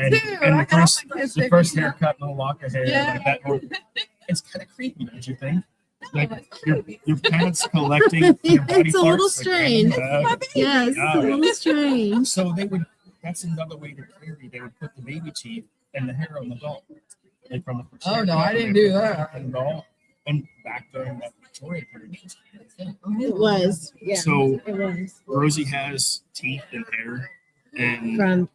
too. And I got my kids the first haircut, no lock of hair, Yeah. like that. It's kind of creepy, don't you think? Like your parents collecting your body It's a little parts, strange. Yes, it's a little strange. So they would. That's another way to carry. They would put the baby teeth and the hair on the doll. Like from the Oh no, I didn't do that. And doll, and back during that Victoria period. It was. Yeah. So it was. Rosie has teeth and hair, and From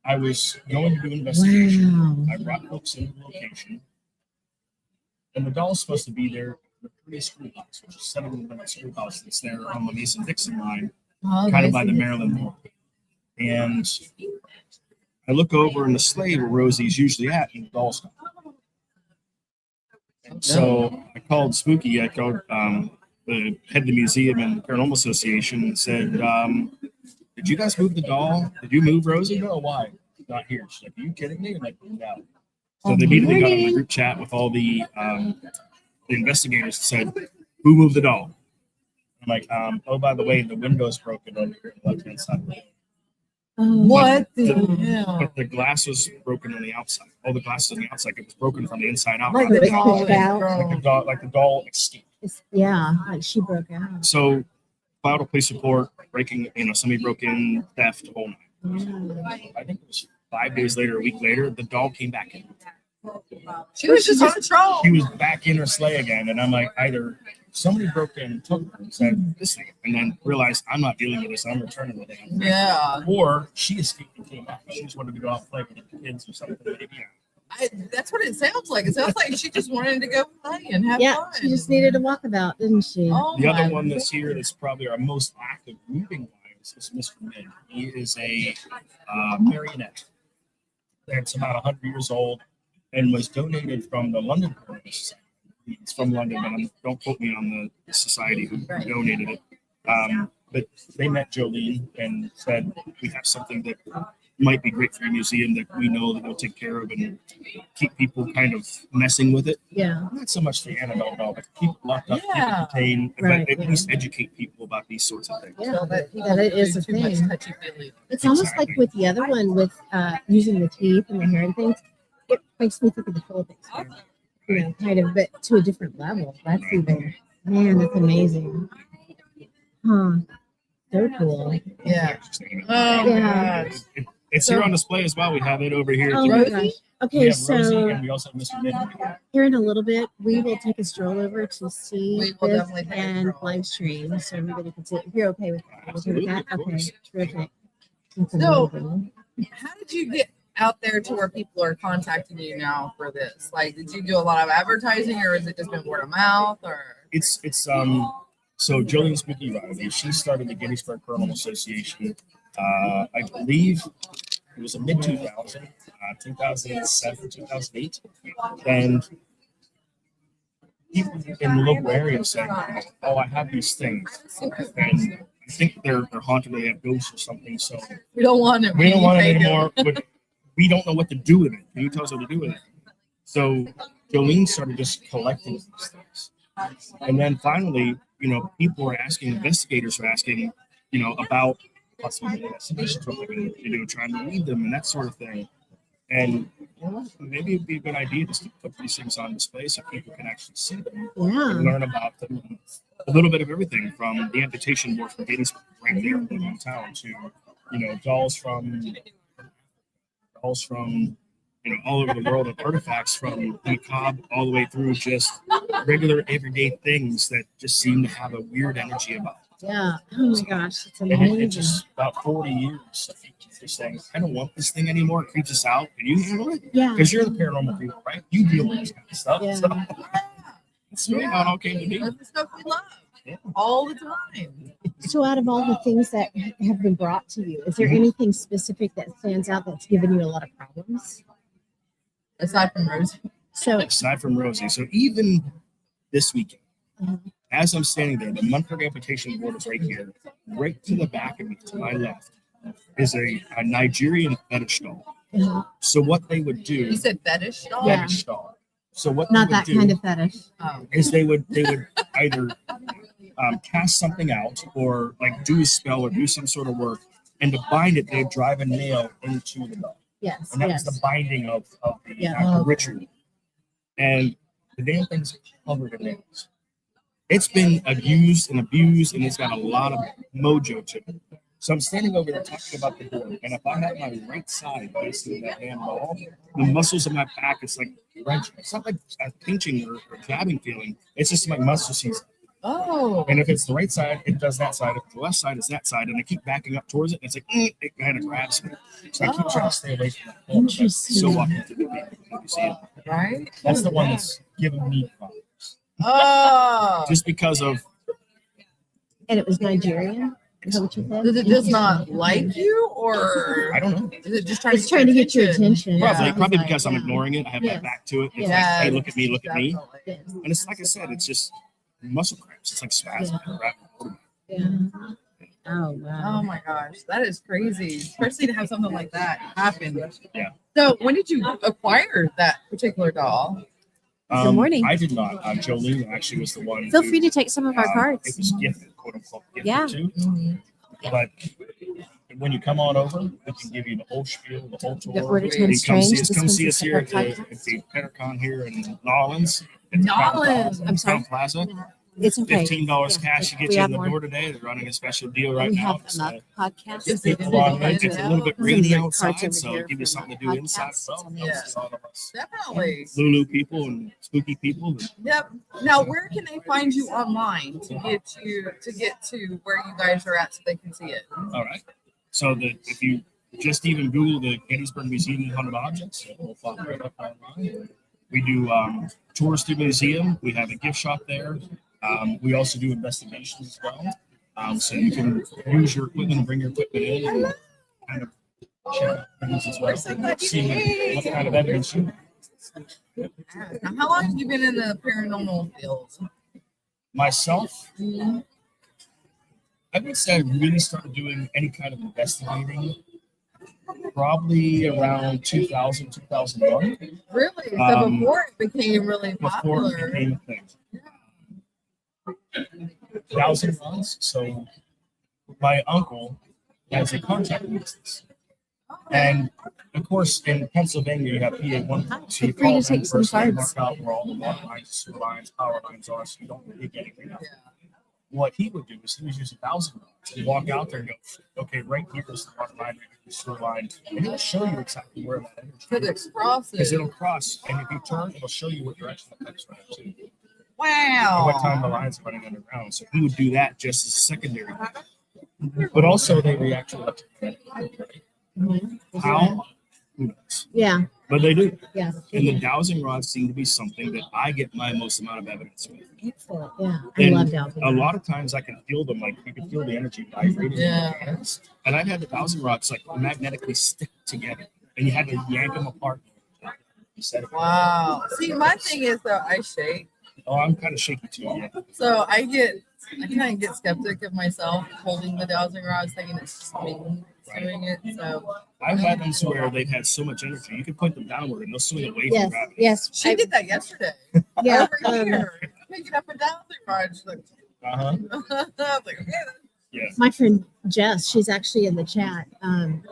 I was going to do an investigation. wow. I brought books into the location, and the doll's supposed to be there. The previous schoolhouse, which is 7-minute schoolhouse that's there on the Mason-Dixon line, kind of by the Maryland border. And I look over in the sleigh where Rosie's usually at, and the doll's gone. And so I called Spooky. I called the head of the museum and Paranormal Association and said, "Did you guys move the doll? Did you move Rosie? No, why? Not here." She's like, "Are you kidding me?" I'm like, "No." So they immediately got on the group chat with all the investigators and said, "Who moved the doll?" I'm like, "Oh, by the way, the window's broken over here on the left-hand side." What the hell? But the glass was broken on the outside. All the glass on the outside, it was broken from the inside out. Like It was the doll pushed out. Like the doll escaped. Yeah, like she broke out. So filed a police report, breaking, somebody broke in, theft, whole nine. I think it was 5 days later, a week later, the doll came back in. She was just on patrol. She was back in her sleigh again, and I'm like, either somebody broke in, took her, and said this thing, and then realized I'm not dealing with this, I'm returning the thing. Yeah. Or she escaped and came back. She just wanted to go out and play with the kids or something. Maybe. That's what it sounds like. It sounds like she just wanted to go play and have Yeah, fun. she just needed a walkabout, didn't she? Oh, The other my one that's here that's probably our most active moving wise is Mr. Mid. He is a marionette that's about 100 years old and was donated from the London Paranormal Society. It's from London, but don't quote me on the society who donated it. But they met Jolene and said, "We have something that might be great for your museum that we know that will take care of and keep people kind of messing with it." Yeah. Not so much the Annabelle doll, but keep locked up, keep Yeah. it contained, Right, but at yeah. least educate people about these sorts of things. Yeah, So that it is a too much thing. touchy-feely. It's almost like with the other one with using the teeth and the hair and things. It makes me think of the Philippines. Kind of, but to a different level. That's even, man, that's amazing. Huh. So cool. Yeah. Oh, Yeah. It's here on display as well. We have it over here. Oh too. my Rosie? gosh. We Okay, have Rosie so and we also have Mr. Mid. here in a little bit, we will take a stroll over to see We will this definitely take a and stroll. live stream so everybody can see it. If you're okay with that. Okay with that? Absolutely, of Okay, course. terrific. That's So- amazing. How did you get out there to where people are contacting you now for this? Like, did you do a lot of advertising, or has it just been word of mouth? Or It's so Jolene Spooky Riley, she started the Gettysburg Paranormal Association. I believe it was a mid 2000, 2007, 2008, and people in the local area said, "Oh, I have these things," and I think they're haunted. They have ghosts or something. So we don't want it. we don't want it Take anymore, but we don't know what to do with it. Can you tell us what to do with it? So Jolene started just collecting these things. And then finally, people were asking, investigators were asking, about possibly investigations, what they're going to do, trying to read them and that sort of thing. And maybe it'd be a good idea just to put these things on display so people can actually see them and Yeah. learn about them. A little bit of everything from the amputation board from Gettysburg right there in town to, dolls from all over the world of artifacts from macabre all the way through just regular everyday things that just seem to have a weird energy about it. Yeah. Oh my gosh, it's And amazing. it's just about 40 years. I think just saying, I don't want this thing anymore. It creeps us out. Can you handle it? Yeah. Because you're the paranormal people, right? You deal with this kind of stuff. Yeah. So that's really how it all came to be. That's the stuff we love Yeah. all the time. So out of all the things that have been brought to you, is there Mhm. anything specific that stands out that's given you a lot of problems? Aside from Rosie. So Aside from Rosie. So even this weekend, uh, as I'm standing there, the Munford amputation board is right here. Right to the back of me, to my left, is a Nigerian fetish doll. uh, So what they would do, You said fetish doll? Yeah. fetish doll. So what not they would that do kind of fetish. Oh. is they would either cast something out or like do a spell or do some sort of work, and to bind it, they'd drive a nail into the doll. Yes. And that was Yes. the binding of the Yeah. ritual. And the damn thing's covered in nails. It's been abused, and it's got a lot of mojo to it. So I'm standing over there talking about the board, and if I have my right side facing that damn ball, the muscles of my back, it's like wrenching. It's not like a pinching or jabbing feeling. It's just my muscle sees. Oh. And if it's the right side, it does that side. If the left side, it's that side. And I keep backing up towards it, and it's like, it kind of grabs me. So I keep trying to stay away from that. Interesting. So authentic. You see it. Right? That's the one that's giving me problems. Oh. Just because of, And it was Nigerian. Is that what you said? Does it just not like you, or I don't know. is it just trying It's trying to get your attention. Probably, Yeah. probably Like, because I'm yeah. ignoring it. I have my Yes. back to it. It's Yes. like, hey, look at me, look at me. Definitely. Yes. And it's like I said, it's just muscle cramps. It's like spasm. Yeah. Oh Oh wow. my gosh, that is crazy. Especially to have something like that happen. Yeah. So when did you acquire that particular doll? Good morning. I did not. Jolene actually was the one. Feel who, free to take some of our It cards. was gifted, quote unquote, gifted Yeah. too. Mhm. But when you come on over, we can give you the whole spiel, the whole tour. The Bordertown You come Strange. see us, This come one's see a us here separate at the Paracon here in Nolans. I'm sorry. Plaza. It's okay. $15 Yeah. cash to get We you have in the more. door today. They're running a special deal right We now. have It's, a podcast. Yes, people they on do. it. It's a little bit Some rainy great cards outside, over so here it'll give you for something to our do inside podcasts. as well. It's on the Yeah. Helps all of us. Definitely. Lulu people and spooky people. Yep. Now, where can they find you online to get to where you guys are at so they can see it? All right. So if you just even Google the Gettysburg Museum of Haunted Objects, it will pop right up online. We do tours to the museum. We have a gift shop there. We also do investigations as well. So you can use your equipment and bring your equipment in and kind of check out things as well. See what kind of evidence you have. Now, how long have you been in the paranormal field? Myself, I would say I really started doing any kind of investigating probably around 2000, 2001, Really? So before it became really before popular. it became a thing. Thousand runs. So my uncle has a contract business. And of course, in Pennsylvania, you have PA1. So you Feel free call to them take some first, they cards. mark out where all the water lines, sewer lines, power lines are, so you don't really get anything else. Yeah. What he would do is he would use 1,000 rods and walk out there and go, okay, right here is the water line, right here is the sewer line, and he'll show you exactly where that Could energy it is. cross Because it? it'll cross, and if you turn, it'll show you what direction the pipe's running to, and Wow. what time the line's running underground. So he would do that just as a secondary. But also, they react to electromagnetic. How? Who knows? Yeah. But they do. Yeah. And the dowsing rods seem to be something that I get my most amount of evidence with. Excellent. Yeah. I And love dowsing. a lot of times I can feel them, like you can feel the energy vibrating in Yeah. your hands. And I've had the dowsing rods like magnetically stick together, and you had to yank them apart. You said it. Wow. See, my thing is though, I shake. Oh, I'm kind of shaky too. Yeah. So I kind of get skeptic of myself holding the dowsing rods, thinking it's just me doing it. So I've had them to where they've had so much energy, you can point them downward and they'll swing away from Yes. gravity. Yes. she did that yesterday. Yeah. Over here, picking up a dowsing rod. She's like, Uh-huh. I was like, okay. Yeah. My friend Jess, she's actually in the chat.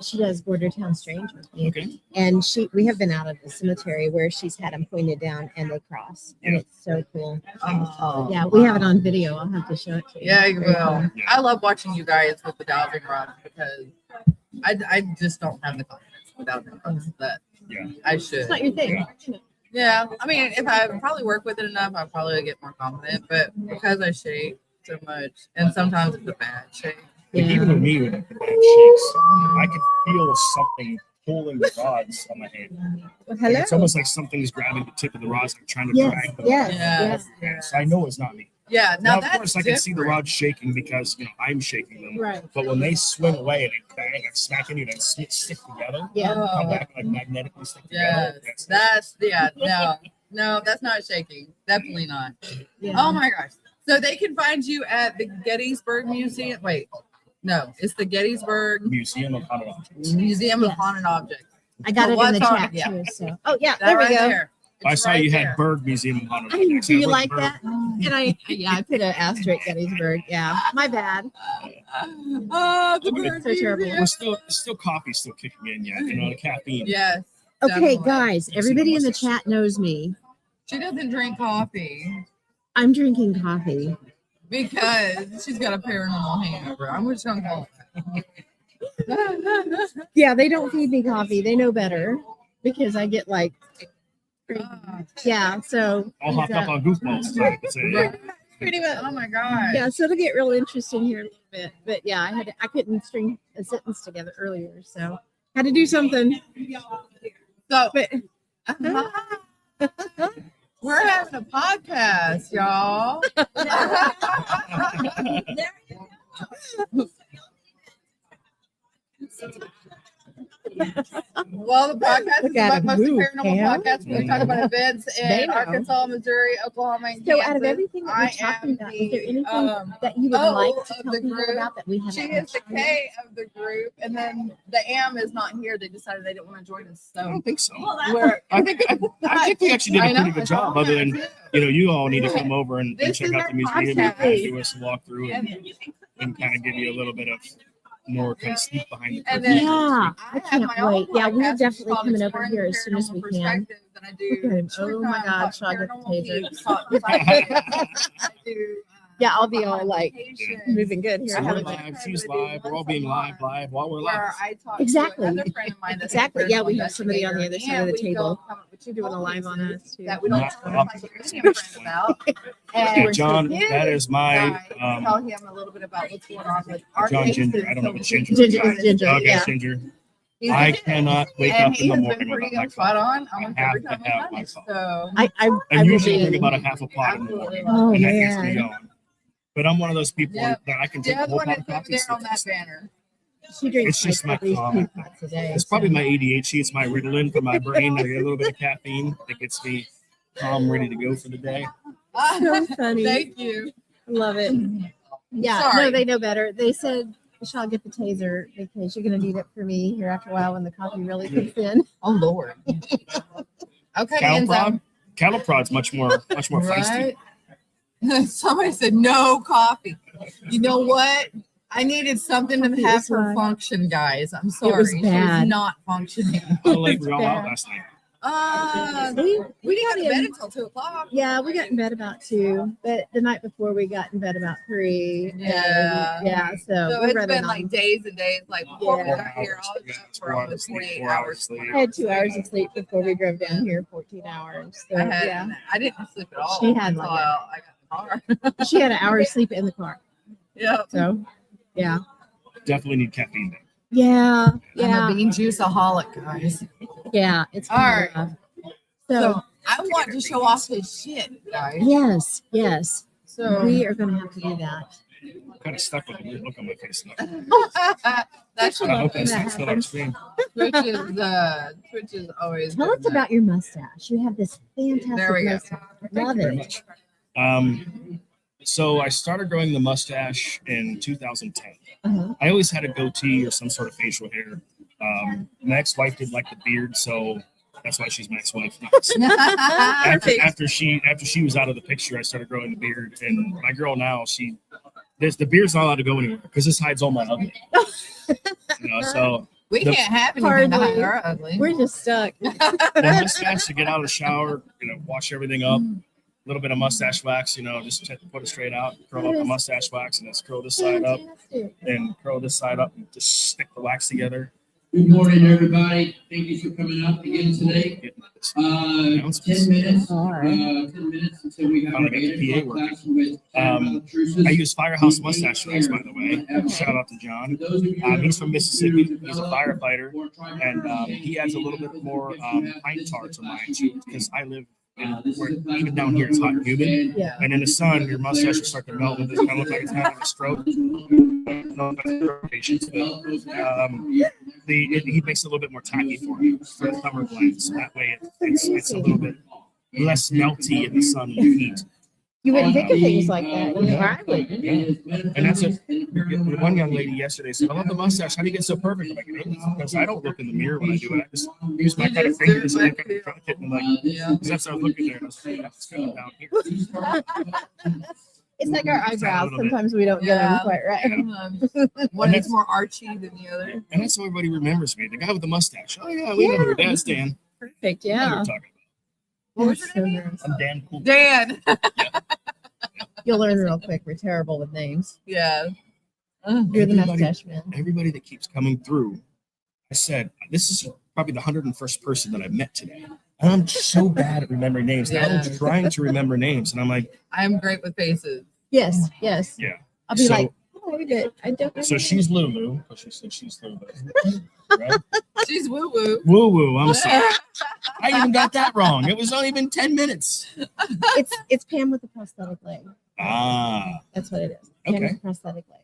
She does Bordertown Strange with me. Okay. And we have been out of the cemetery where she's had them pointed down and they cross. And Yeah. it's so cool. Oh, Yeah, we have it on video. I'll have to show it to you. Yeah, you Very will. cool. Yeah. I love watching you guys with the dowsing rods because I just don't have the confidence with dowsing rods that Yeah. I should. It's not your thing. Yeah, I mean, if I probably work with it enough, I'll probably get more confident. But because I shake so much, and sometimes it's a bad shake. Like, Yeah. even with me with the back shakes, I can feel something pulling the rods on my hand. Well, Like, hello. it's almost like something's grabbing the tip of the rods, like trying to Yes, drag them. yes, Yes. Yes, I know it's not me. Yeah, Now, now of that's course, I can see the different. rods shaking because I'm shaking them. Right. But when they swing away and they bang and smack into you and stick together, Yeah. come Oh, back like magnetically stick together. yes, that's no, that's not shaking. Definitely not. Yeah. Oh my gosh! So they can find you at the Gettysburg Museum. Wait, no, it's the Gettysburg Museum of Haunted Objects. Museum of Yes. Haunted Objects. I got So it in the what's on- chat yeah. too. So, oh yeah, That there we right go. there. I saw right you there. had Bird Museum on it. I do you What like bird? that? And I put an asterisk Gettysburg. Yeah, my bad. Oh, the I mean, bird so terrible. museum. We're still coffee still kicking in yet. The caffeine. Yes. Okay, definitely. guys, everybody in the chat knows me. She doesn't drink coffee I'm drinking coffee. because she's got a paranormal hangover. I'm just gonna call it. Yeah, they don't feed me coffee. They know better because I get like, yeah. So All hopped up on goofballs tonight. pretty much. Oh my god. Yeah, so it'll get real interesting here in a little bit. But yeah, I couldn't string a sentence together earlier, so had to do something. So But we're having a podcast, y'all. Well, the podcast Look is at about most him move, paranormal Pam. podcast. We talk about events They in know. Arkansas, Missouri, Oklahoma, and so Kansas. out of everything that we're talking about, is there anything that you would like to of tell the people group. about that we haven't She is mentioned? the K of the group, and then the M is not here. They decided they didn't want to join us. I So don't think so. we're I think we actually did I a know, pretty good I job. know Other that than too. you all need to come over and This check is out our the museum podcast. and do us a walkthrough and kind of give you a little bit of more kind of sneak behind the And curtain. then Yeah, I I have can't my own wait. Yeah, we're podcast, which is definitely called coming over Exploring here the as soon as we Paranormal can. Perspective, and I Look at him. do Oh my God, Shauna got the taser. taser. Yeah, I'll be all like meditation. moving good here. So we're haven't we? live, she's live, we're all being live while we're live. Where I talk Exactly. to another friend of mine that's a Exactly. Yeah, we paranormal have somebody on the other side of the investigator, table and we go come doing a live on us too. that we don't Not talk up. like any friend about. Okay, And John, his that is my guy, tell him a little bit about what's going on with our John cases. Ginger. I don't know what Ginger. Ginger. Okay, Yeah. Ginger. He's I legit. cannot wake And up he in the has morning been pretty without my spot coffee. on almost I have every to time have I've my done it. coffee. So I And will usually I be- drink about a half a pot in the morning. Oh And that gets me man. going. But I'm one of those people Yep. that I can the drink a other whole one pot is of over coffee. there on that banner. She drinks It's just like my at least calm. 2 pots a day. It's probably my ADHD. It's my Ritalin for my brain. I get a little bit of caffeine that gets me calm, ready to go for the day. So funny. Thank you. Love it. Yeah, Sorry. no, they know better. They said, Michelle, get the taser because you're going to need it for me here after a while when the coffee really kicks in. Oh Lord. Okay. Cattle and so- prod? Cattle prod's much more feisty. Right? Somebody said no coffee. You know what? I needed something to Coffee have is her life. function, guys. I'm sorry. was She bad. was not functioning. How late were y'all bad. out last night? We didn't go to bed until 2:00. Yeah, we got in bed about 2, but the night before we got in bed about 3. Yeah. Yeah, so So we're it's running been on. like days and days. Like before we Yeah. got here, I was up for almost 48 4 hours hours. sleep. I had 2 hours of sleep before we drove down here, 14 hours. So, yeah. I didn't sleep at all. She had until like I got in the car. She had an hour of sleep in the car. Yeah. So, yeah. Definitely need caffeine. Yeah. I'm Yeah. a bean juiceaholic, guys. Yeah. It's All right. rough. So So, I want to show off his shit, guys. yes. Yes. So We are going to have to do that. I'm kind of stuck with a weird look on my face now. that's I hope that's That not on happens. screen. Twitch is always. Tell us about your mustache. You have this fantastic There we go. mustache. Thank Love you very it. much. So I started growing the mustache in 2010. Uh-huh. I always had a goatee or some sort of facial hair. My ex-wife did like the beard, so that's why she's my ex-wife. After she was out of the picture, I started growing the beard, and my girl now, the beard's not allowed to go anywhere because this hides all my ugly. So We The- can't have anything to hide Hardly. our ugly. We're just stuck. the mustache to get out of the shower, wash everything up. A little bit of mustache wax, just to put it straight out, curl up the mustache wax, and let's curl this side up Fantastic. and curl this side up and just stick the wax together. Good morning, everybody. Thank you for coming out again today. Get this. 10 minutes. All right. 10 minutes until we have Finally our got the 8 PA o'clock working. class with I use Firehouse Mustache Wax, by the way. Shout out to John. He's from Mississippi. He's a firefighter, and he adds a little bit more pine tar to mine too, because I live where even down here it's hot and humid, Yeah. and in the sun your mustache will start to melt and it's kind of look like it's having a stroke. He makes it a little bit more tacky for me for the summer blend, so that way it's a little bit less melty in the sun and heat. You wouldn't think of things like that. You know, Yeah. I would. Yeah. And that's one young lady yesterday said, I love the mustache. How do you get so perfect? I'm like, because I don't look in the mirror when I do it. I just use my You kind of just do fingers it and like kind of track it. And like, Yeah. because that's how I was looking there. And I was like, that's going down here. It's like our eyebrows. little bit. Sometimes we don't get them Yeah. quite right. One is more Archie than the other. And that's how everybody remembers me. The guy with the mustache. Oh, yeah, we know who your dad's Dan. Perfect. I know who Yeah. you're talking What was That's your so name? gross. about. I'm Dan Cool. Dan. You'll learn real quick. We're terrible with names. Yeah. You're the Everybody- mustache man. Everybody that keeps coming through, I said, this is probably the 101st person that I've met today. And I'm so bad at remembering names. Now Yeah. I'm trying to remember names. And I'm like, I'm great with faces. Yes. Yes. yeah. I'll be So- like, oh, good. I don't know. So she's Lulu. Because she said she's Lulu. Right? She's woo woo. Woo woo. I'm sorry. I even got that wrong. It was only been 10 minutes. It's Pam with the prosthetic leg. Ah. That's what it is. Pam Okay. with the prosthetic leg.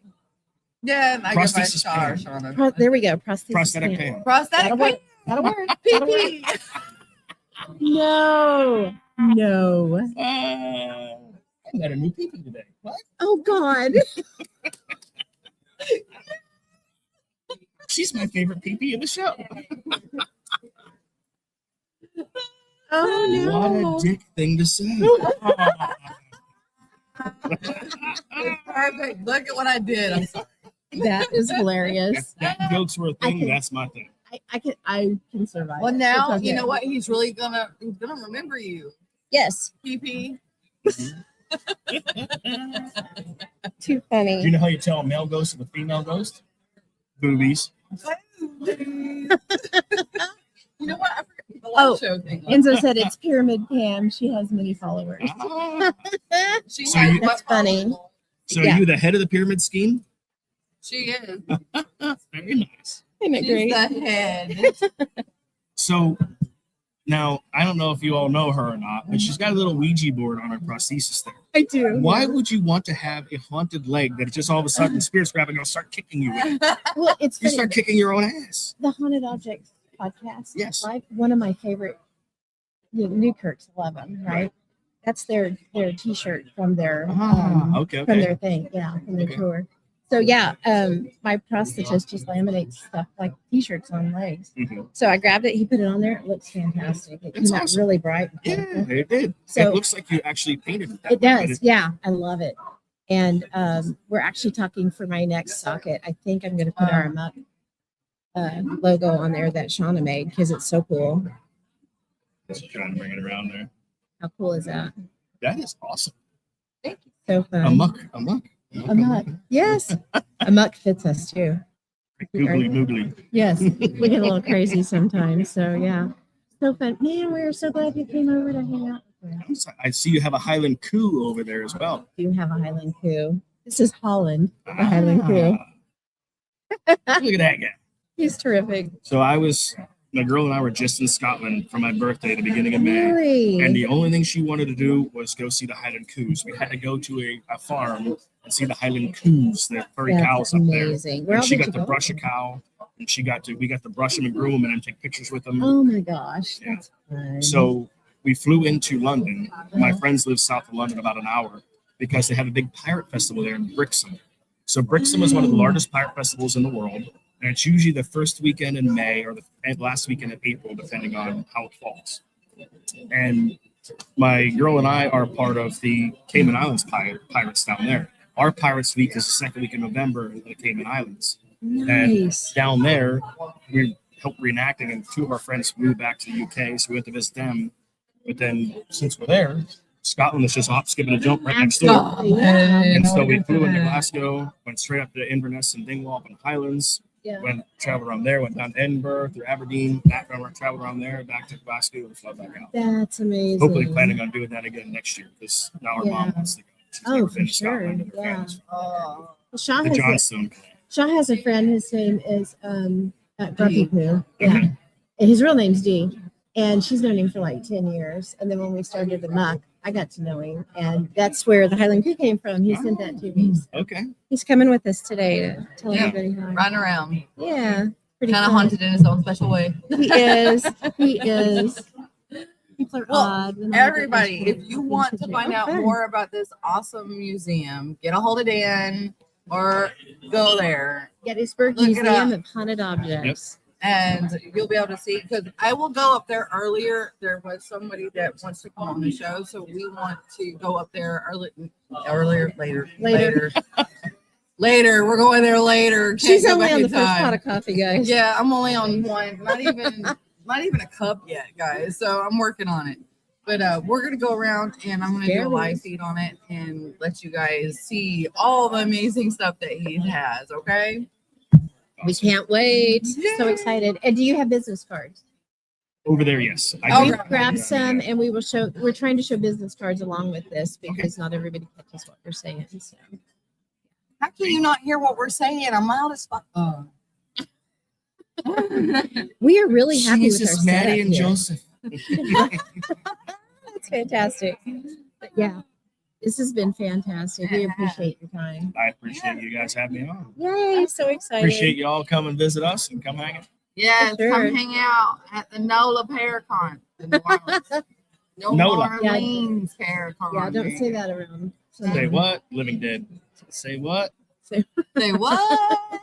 Yeah, and I go by Prosthesis Shaw or Shauna. There we go. Prosthetic. Prosthetic Pam. Prosthetic That'll work. That'll work. That'll work. PP. No. No. I got a new PP today. What? Oh God. She's my favorite PP in the show. Oh no. What a dick thing to say. Perfect. Look at what I did. I'm sorry. That is hilarious. If that jokes were a thing, can- that's my thing. I can survive. Well, it. now It's okay. you know what? He's gonna remember you. Yes. PP. Too Do funny. you know how you tell a male ghost from a female ghost? Boobies. You know what? I forgot the live show thing. Enzo said it's Pyramid Pam. She has many followers. Ah. She So has you- That's what funny. possible. So Yeah. are you the head of the pyramid scheme? She is. Very nice. Isn't it She's great? the head. So now I don't know if you all know her or not, but she's got a little Ouija board on her prosthesis there. I do. Why would you want to have a haunted leg that just all of a sudden spirits grab and go start kicking you with it? Well, it's You funny. start kicking your own ass. The Haunted Objects podcast. Yes. Like one of my favorite, Newkirks love them, right? That's their T-shirt from their Okay, from okay. their thing, yeah, from their Okay. tour. So yeah, my prosthetist just laminates stuff like T-shirts on legs. Mhm. So I grabbed it. He put it on there. It looks fantastic. It That's came out awesome. really bright. and Yeah, colorful. it did. So- it looks like you actually painted it. That It way, but does. Yeah, I love it. And we're actually talking for my next socket. I think I'm going to put our A.M.O.K logo on there that Shauna made because it's so cool. Just trying to bring it around there. How cool is that? That is awesome. So fun. A.M.O.K. A.M.O.K. Yes. A.M.O.K fits us too. Googly moogly. Yes. We get a little crazy sometimes. So yeah. So fun. Man, we're so glad you came over to hang out with us. I see you have a Highland Coup over there as well. We do have a Highland Coup. This is Holland, the Highland Coup. Look at that guy. He's terrific. So my girl and I were just in Scotland for my birthday at the beginning of May. Really? And the only thing she wanted to do was go see the Highland Coups. We had to go to a farm and see the Highland Coups, the furry cows That's up there. amazing. Where And all she did got you to go? brush a cow, and we got to brush them and groom them and take pictures with them. Oh my gosh. Yeah. That's fun. So we flew into London. My friends live south of London, about an hour, because they have a big pirate festival there in Brixham. So Brixham is one of the largest pirate festivals in the world, and it's usually the first weekend in May or the last weekend in April, depending on how it falls. And my girl and I are part of the Cayman Islands pirates down there. Our Pirates Week is the second week in November in the Cayman Islands. Nice. Down there, we helped reenacting, and two of our friends moved back to the UK, so we went to visit them. But then, since we're there, Scotland is just hop, skip, and a jump right next door. Absolutely. Yeah. And so we flew into Glasgow, went straight up to Inverness and Dingwall up in the Highlands, Yeah. traveled around there, went down to Edinburgh, through Aberdeen, back around, traveled around there, back to Glasgow, and flew back out. That's amazing. Hopefully planning on doing that again next year, because now our mom Yeah. wants to go. She's Oh, never for been to sure. Scotland, and her Yeah. family's Oh. Shaw the has, Johnstone. Shaw has a friend. His name is Grumpy Poo. Yeah. Okay. And his real name's Dee. And she's known him for like 10 years. And then when we started the A.M.O.K, I got to know him. And that's where the Highland Coup came from. He sent that to me. So Okay. he's coming with us today to tell Yeah. everybody hi. Running around. Yeah. Pretty Kind of fun. haunted in his own special way. He is. He is. He plays are Well, odd. and all everybody, that if you want to things find are out fun. more about this awesome museum, get a hold of Dan or go there Gettysburg Look it Museum up. of Haunted Objects. and you'll be able to see. Because I will go up there earlier. There was somebody that wants to come on the show, so we want to go up there later. Later, we're going there later. Can't She's go only back on in the first time. pot of coffee, guys. Yeah, I'm only on one. Not even a cup yet, guys. So I'm working on it. But we're gonna go around and I'm gonna do a Barely. live feed on it and let you guys see all the amazing stuff that he has. Okay. We can't wait. So Yay. excited. And do you have business cards? Over there, yes. Oh, We grab do. grab Yeah. some and we will show. We're trying to show business cards along with this because not everybody catches what we're saying. So. How can you not hear what we're saying? I'm loud as fuck. We are really happy with Jesus, our Maddie, setup and here. Joseph. That's fantastic. But yeah, this has been fantastic. We appreciate your time. I appreciate you guys having me on. Yay! So excited. Appreciate you all come and visit us and come hang out. Yes, For sure. come hang out at the NOLA Paracon. in New Orleans. NOLA. Orleans Paracon. Yeah, don't say that around. Say what? Living Dead. Say what? Say what?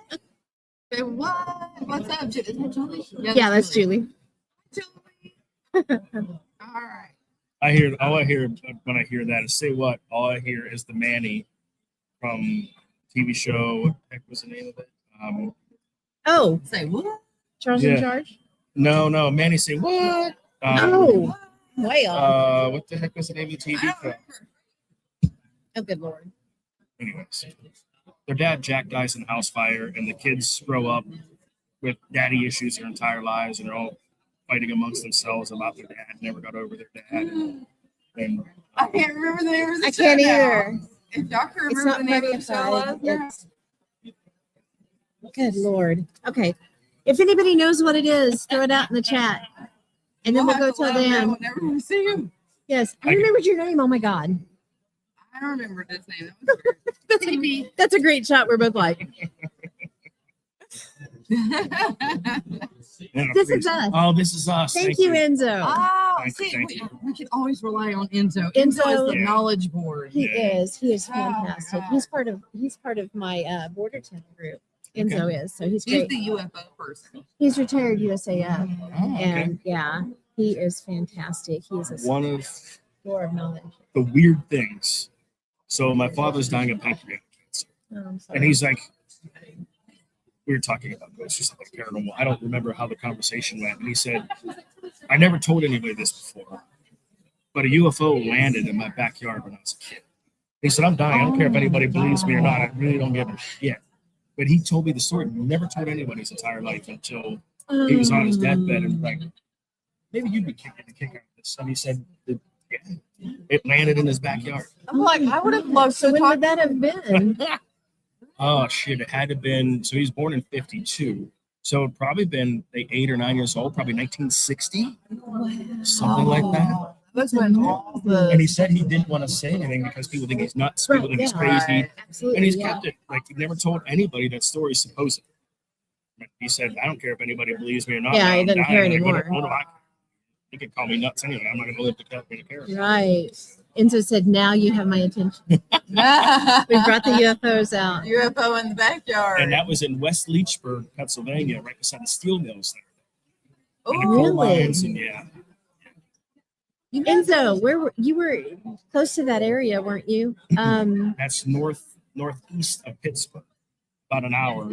Say what? What's up, Julie? Is that Julie? Yeah, that's Julie. Julie. All right. All I hear when I hear that is say what? All I hear is the Manny from TV show. What the heck was the name of it? Oh, Say what? Charles in Yeah. Charge. No, Manny say what? Oh, way off. What the heck was the name of the TV I don't show? remember. Oh, good Lord. Anyways, their dad Jack dies in a house fire, and the kids grow up with daddy issues their entire lives, and they're all fighting amongst themselves about their dad. Never got over their dad, and I can't remember the name of the I show can't now. either. If y'all can It's remember not the name funny of the show, let us know. it's good Lord. Okay. If anybody knows what it is, throw it out in the chat. And then we'll go have to tell let 'em know Dan. whenever we see him. Yes. I remembered your name. Oh my God. I don't remember his name. That was weird. That's a great shot. We're both like, this is us. Oh, this is us. Thank you, Enzo. Oh, Thank you, see, thank we can always rely on Enzo. Enzo- Enzo is the Yeah. knowledge board. He Yeah. is. He is Oh my fantastic. God. He's part of my Bordertown group. Enzo is. So he's He's great. the UFO person. He's retired USAF. Oh, okay. And yeah, he is fantastic. He is a One of store of knowledge. the weird things. So my father's dying of pancreatic cancer, Oh, I'm sorry. and he's like, we were talking about ghosts or something paranormal. I don't remember how the conversation went, and he said, I never told anybody this before, but a UFO landed in my backyard when I was a kid. He said, I'm dying. I don't care if anybody believes me or not. I really don't give a shit. But he told me the story. Never told anybody his entire life until he was on his deathbed and like, maybe you'd be kicking the kick out of this. And he said, it landed in his backyard. I'm like, I would have loved So to when talk. would that have been? Oh shit! It had to have been. So he was born in '52. So it'd probably been 8 or 9 years old, probably 1960, something like that. That's when all the And he said he didn't want to say anything because people think he's nuts, people think he's crazy, Right. Absolutely. and he's yeah. kept it. Like he never told anybody that story. Supposedly, but he said, "I don't care if anybody believes me or not." Yeah, I'm he doesn't dying. care Like, anymore. what do I? He could call me nuts anyway. I'm not going to live to tell me to care. Right. Enzo said, now you have my attention. We brought the UFOs out. UFO in the backyard. And that was in West Leechburg, Pennsylvania, right beside the steel mills there. Oh, And the coal really? mines, and yeah. Enzo, you were close to that area, weren't you? That's northeast of Pittsburgh, about an hour.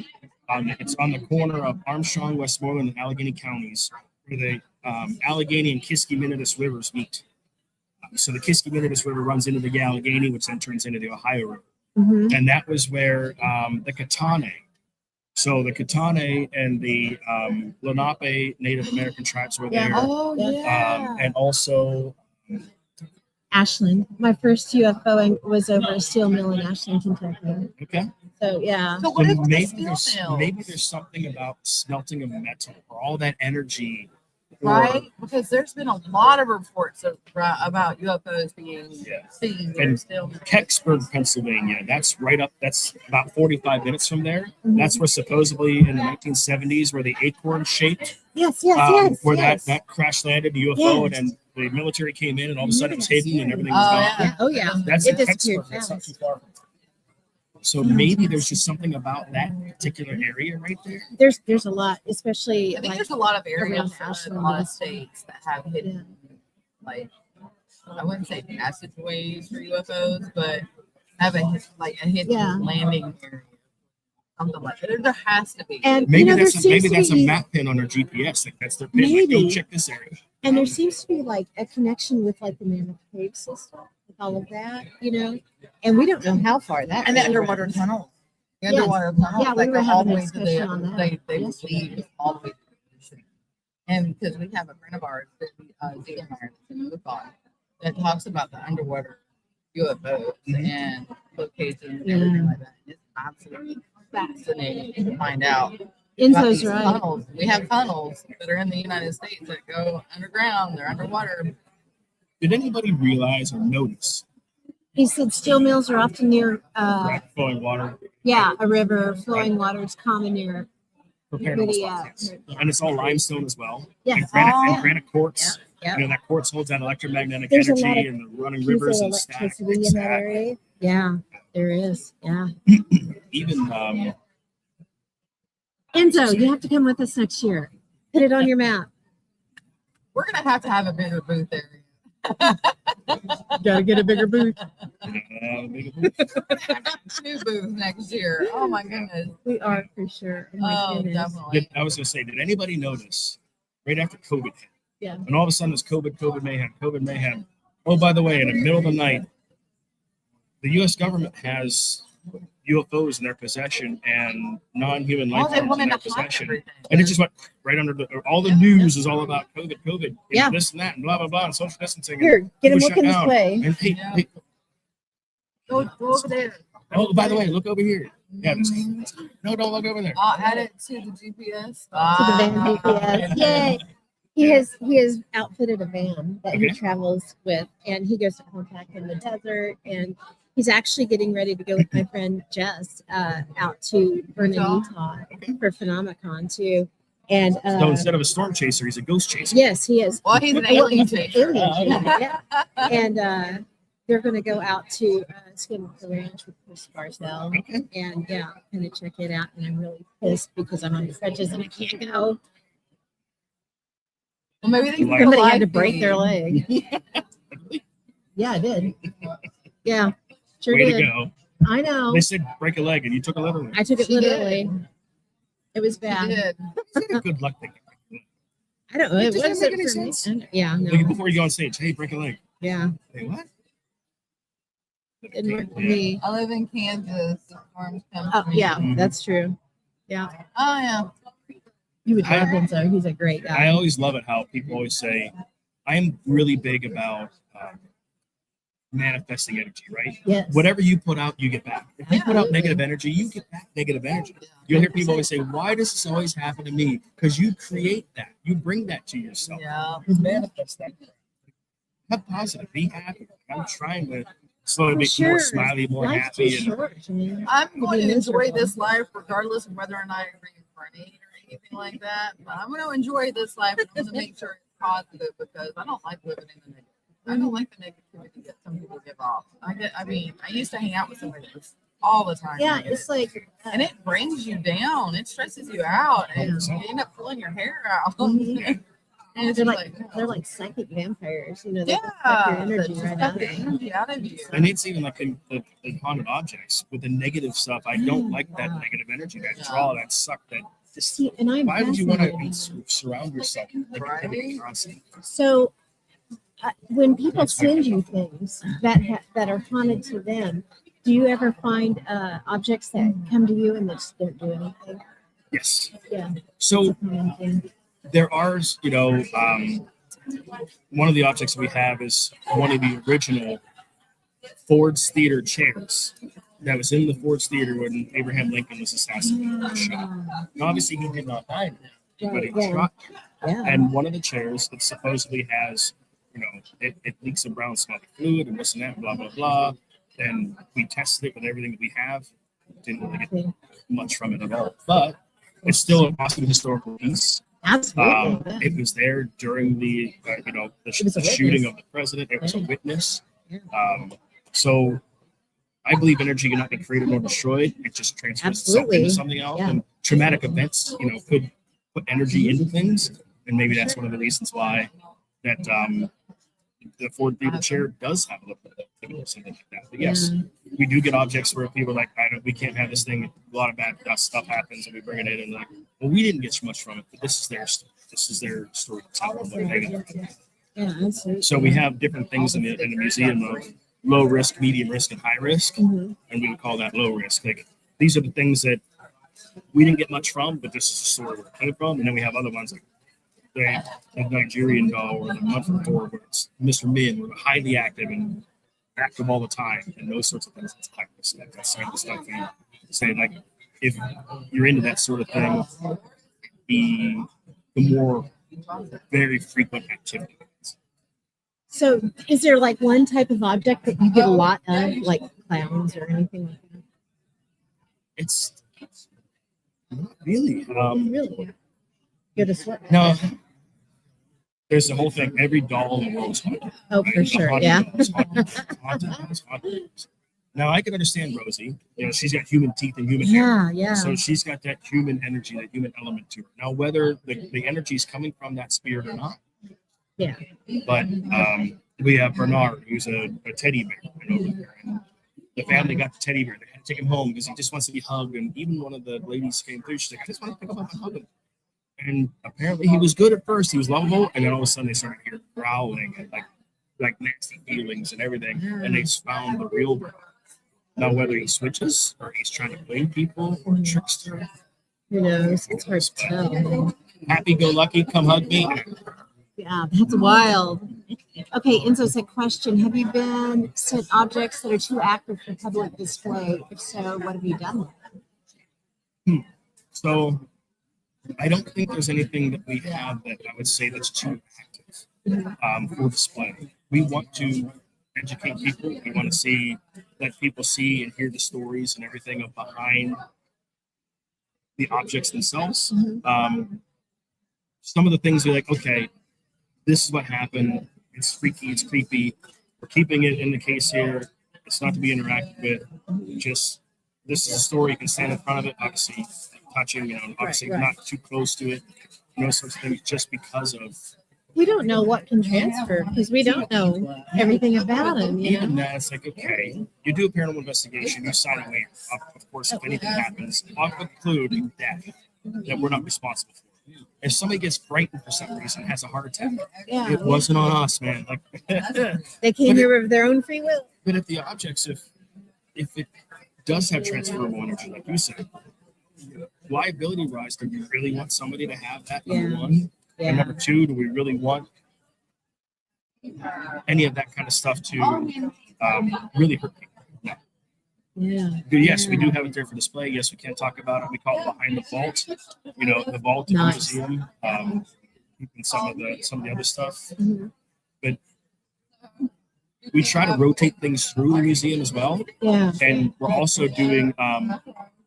It's on the corner of Armstrong, Westmoreland, and Allegheny counties, where the Allegheny and Kiskiminitis rivers meet. So the Kiskiminitis River runs into the Allegheny, which then turns into the Ohio River, Mhm. and that was where the Katane. So the Katane and the Lenape Native American tribes were there, Oh, yeah. and also Ashland. My first UFO was over a steel mill in Ashland, Kentucky. okay. So yeah. So what is the maybe steel there's mill? maybe there's something about smelting of metal or all that energy, Right? Because there's been a lot of reports about UFOs being Yeah. seen And there still. Kecksburg, Pennsylvania. That's right up. That's about 45 minutes from there. Mhm. That's where supposedly in the 1970s, where the acorn shaped, Yes, yes, yes. where yes. that crash landed the UFO, Yes. and then the military came in and all of a sudden it was hidden and everything was Oh, gone. yeah. Oh yeah. That's It in disappeared Pittsburgh. That's not fast. too far. So maybe there's just something about that particular area right there. There's a lot, especially I think like there's a lot of around areas, in a lot of Ashland. states that have hidden, like, I wouldn't say passageways for UFOs, but have a hidden Yeah. landing area, something like that. There has to be. And Maybe you know, there that's seems to a be, map pin on their GPS. Like that's their pin. Like, Maybe. go check this area. and there seems to be like a connection with like the Mammoth Cave system, with all of that, you know. And we don't know how far that. And the goes. underwater tunnels. The Yes. underwater tunnels Yeah, we that were go all having the a way to discussion on that they yesterday. lead all the way to the ocean. And because we have a friend of ours, G.E.E.K.S, that's in O.R.LEANS, that talks about the underwater UFOs and locations and everything like that. It's absolutely fascinating to find out about Enzo's these right. tunnels. We have tunnels that are in the United States that go underground. They're underwater. Did anybody realize or notice He said steel mills are often near, flowing water? a river. Flowing water is common near. For paranormal Pretty, spots, yes. And it's all limestone as well. Yes. And granite, Oh. and granite quartz. Yeah. You know, that quartz holds that electromagnetic There's a energy lot of and the running rivers and static. electricity in that area. Yeah, there is. Yeah. Even Enzo, you have to come with us next year. Put it on your map. We're gonna have to have a bigger booth area. Gotta get a bigger booth. New booth next year. Oh my goodness. We are for sure. Oh, my Oh, goodness. definitely. I was going to say, did anybody notice right after COVID hit? Yeah. And all of a sudden it's COVID mayhem. Oh, by the way, in the middle of the night, the U.S. government has UFOs in their possession and non-human life Oh, they forms in wanted their to hide possession. everything. And it just went right under all the news is all about COVID, and Yeah. this and that, and blah, blah, blah, and social distancing. Here, get him People shut looking this down. way. And hey, Yeah. hey, Go over there. oh, by the way, look over here. Yeah, no, don't look over there. I'll add it to the GPS. To the van GPS. Yay. He has outfitted a van that he Okay. travels with, and he goes to contact in the desert, and he's actually getting ready to go with my friend Jess out to Vernon, Utah for Phenomenon too. And So instead of a storm chaser, he's a ghost chaser. yes, he is. Well, he's an Well, alien he's an chaser. alien, yeah. And they're going to go out to Skinwalker Ranch with Chris Barzell, Okay. and kind of check it out. And I'm really pissed because I'm on crutches and I can't go. Well, maybe they can Like- Somebody had live to break feed. their leg. Yeah, I did. Yeah, sure Way did. to go. I know. They said break a leg, and you took a literally. I took it She did. literally. It was She bad. did. Good luck thing. I don't know. It It doesn't wasn't make any for me. sense. Yeah, Like, no. before you go on stage, hey, break a leg. Yeah, Hey, what? didn't work for Yeah. me. I live in Kansas. Storms come Oh, to me. yeah, Mhm. that's true. Yeah, Oh yeah. you would I- love Enzo. He's a great I guy. always love it how people always say, I'm really big about manifesting energy, right? Yes. Whatever you put out, you get back. If you Yeah, put out absolutely. negative energy, you get back negative energy. You'll hear people always say, why does this always happen to me? Because you create that. You bring that to yourself. Yeah. You manifest that. Have positive. Be happy. I'm trying to slowly For make sure. more smiley, more Life's too happy. And short. I mean, I'm be going to enjoy miserable. this life regardless of whether or not I reincarnate or anything like that. But I'm going to enjoy this life and I'm going to make sure it's positive because I don't like living in the negative. I don't like the negativity that some people give off. I used to hang out with somebody that was all the time. yeah, negative. it's like, And it brings you down. It stresses you out, and Yeah. you end up pulling your hair out. Mhm. And it's they're just like they're like psychic vampires. You know, they yeah, suck your energy just right suck out the of you. energy out of you. And it's even like in the haunted objects with the negative stuff. I don't like that negative energy, that draw, that suck, that just. See, and I'm Why would you want to fascinated. surround yourself with negativity constantly? So when people send you things that are haunted to them, do you ever find objects that come to you and they just don't do anything? Yes. Yeah. So Common thing. there are, one of the objects we have is one of the original Ford's Theater chairs that was in the Ford's Theater when Abraham Lincoln was assassinated and shot. Now, obviously, he did not die, but he was Yeah. shot. Yeah. And one of the chairs that supposedly has, it leaks a brown smoky fluid and this and that, blah, blah, blah. And we tested it with everything that we have. Didn't really get much from it at all. But it's still an awesome historical piece. Absolutely. It was there during the was a shooting witness. of the president. It was a Yeah. witness. Yeah. So I believe energy cannot be created nor destroyed. It just transfers itself Absolutely. into something else. Yeah. And traumatic events, could put energy into things. And maybe that's one of the reasons why that the Ford Theater chair does have a little bit of activity or something like that. But yes, we do get objects where people are like, we can't have this thing. A lot of bad stuff happens, and we bring it in and like, well, we didn't get much from it, but this is their story to tell them what they got. Yeah, absolutely. So we have different things in the museum of low risk, medium risk, and high risk, Mhm. and we would call that low risk. Like these are the things that we didn't get much from, but this is the story where it came from. And then we have other ones like the Nigerian doll or the Mumford door, where it's Mr. Min, where they're highly active and active all the time, and those sorts of things. It's high risk. That's kind of stuff we say. Like if you're into that sort of thing, the more very frequent activity. So, is there like one type of object that you get a lot of, like clowns or anything like that? It's not really. Really? Go to sweat? No. There's the whole thing. Every doll in the world is haunted. Oh, right? for The sure. haunted Yeah. doll is haunted. It's haunted. Now I can understand Rosie. She's got human teeth and human hair. Yeah. So she's got that human energy, that human element to her. Now, whether the energy is coming from that spirit or not. Yeah. But we have Bernard, who's a teddy bear right over there. And the family got the teddy bear. They had to take him home because he just wants to be hugged. And even one of the ladies came through. She's like, I just want to pick him up and hug him. And apparently he was good at first. He was lovable. And then all of a sudden they started hearing growling and like nasty feelings and everything. And they found the real Bernard. Now, whether he switches or he's trying to blame people or trickster, Who knows? It's hard to tell. happy-go-lucky, come hug me. Yeah, that's wild. Okay, Enzo said, question: have you been sent objects that are too active for public display? If so, what have you done with them? So I don't think there's anything that we have that I would say that's too active for display. We want to educate people. We want to let people see and hear the stories and everything of behind the objects themselves. Some of the things are like, okay, this is what happened. It's freaky. It's creepy. We're keeping it in the case here. It's not to be interacted with. Just this is a story. You can stand in front of it. Obviously, touching. Obviously not too close to it. Sorts of things. Just because of We don't know what can transfer because we don't know everything about them. even that, it's like, okay, you do a paranormal investigation. You sign a waiver. Of course, if anything happens, I'll conclude death that we're not responsible for. If somebody gets frightened for some reason, has a heart attack, Yeah. it wasn't on us, man. Like They came here of their own free will. But if the objects, if it does have transferable energy, like you said, liability wise, do we really want somebody to have that? Number one, and number two, do we really want any of that kind of stuff to really hurt people? No. Yeah. Yes, we do have it there for display. Yes, we can talk about it. We call it behind the vault. The vault in the museum, and some of the other stuff. But we try to rotate things through the museum as well. Yeah. And we're also doing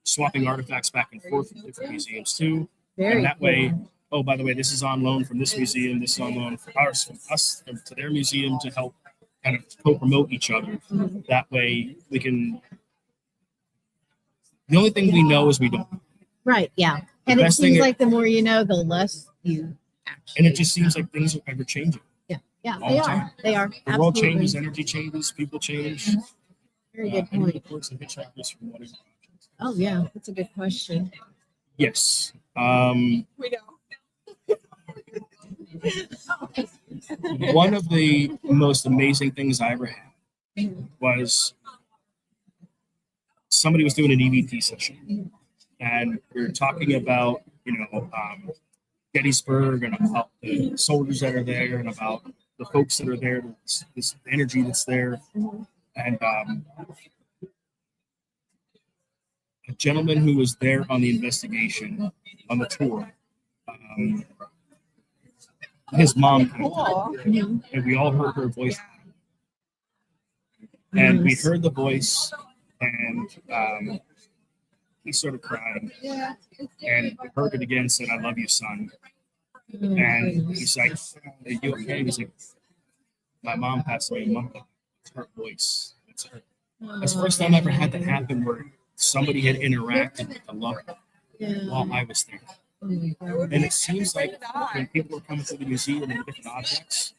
swapping artifacts back and forth from different museums too. And that way, oh, by the way, this is on loan from this museum. This is on loan from us to their museum to help kind of co-promote each other. That way we can. The only thing we know is we don't. Right. Yeah. And it seems like the more you know, the less you actually. And it just seems like things are ever changing. Yeah, all they the are. time. They are. The world changes, energy changes, people change. Very good Any point. reports of hitchhikers from whatever. Oh yeah, that's a good question. Yes. We don't. One of the most amazing things I ever had was somebody was doing an EVP session, and we were talking about Gettysburg and about the soldiers that are there and about the folks that are there, this energy that's there, and a gentleman who was there on the investigation on the tour. His mom came through, and we all heard her voice. And we heard the voice, and he started crying. And we heard it again, said, "I love you, son." And he's like, "Are you okay?" He's like, "My mom passed away a month ago. It's her voice. It's her." That's the first time I ever had that happen where somebody had interacted with a loved one while I was there. And it seems like when people are coming to the museum and different objects,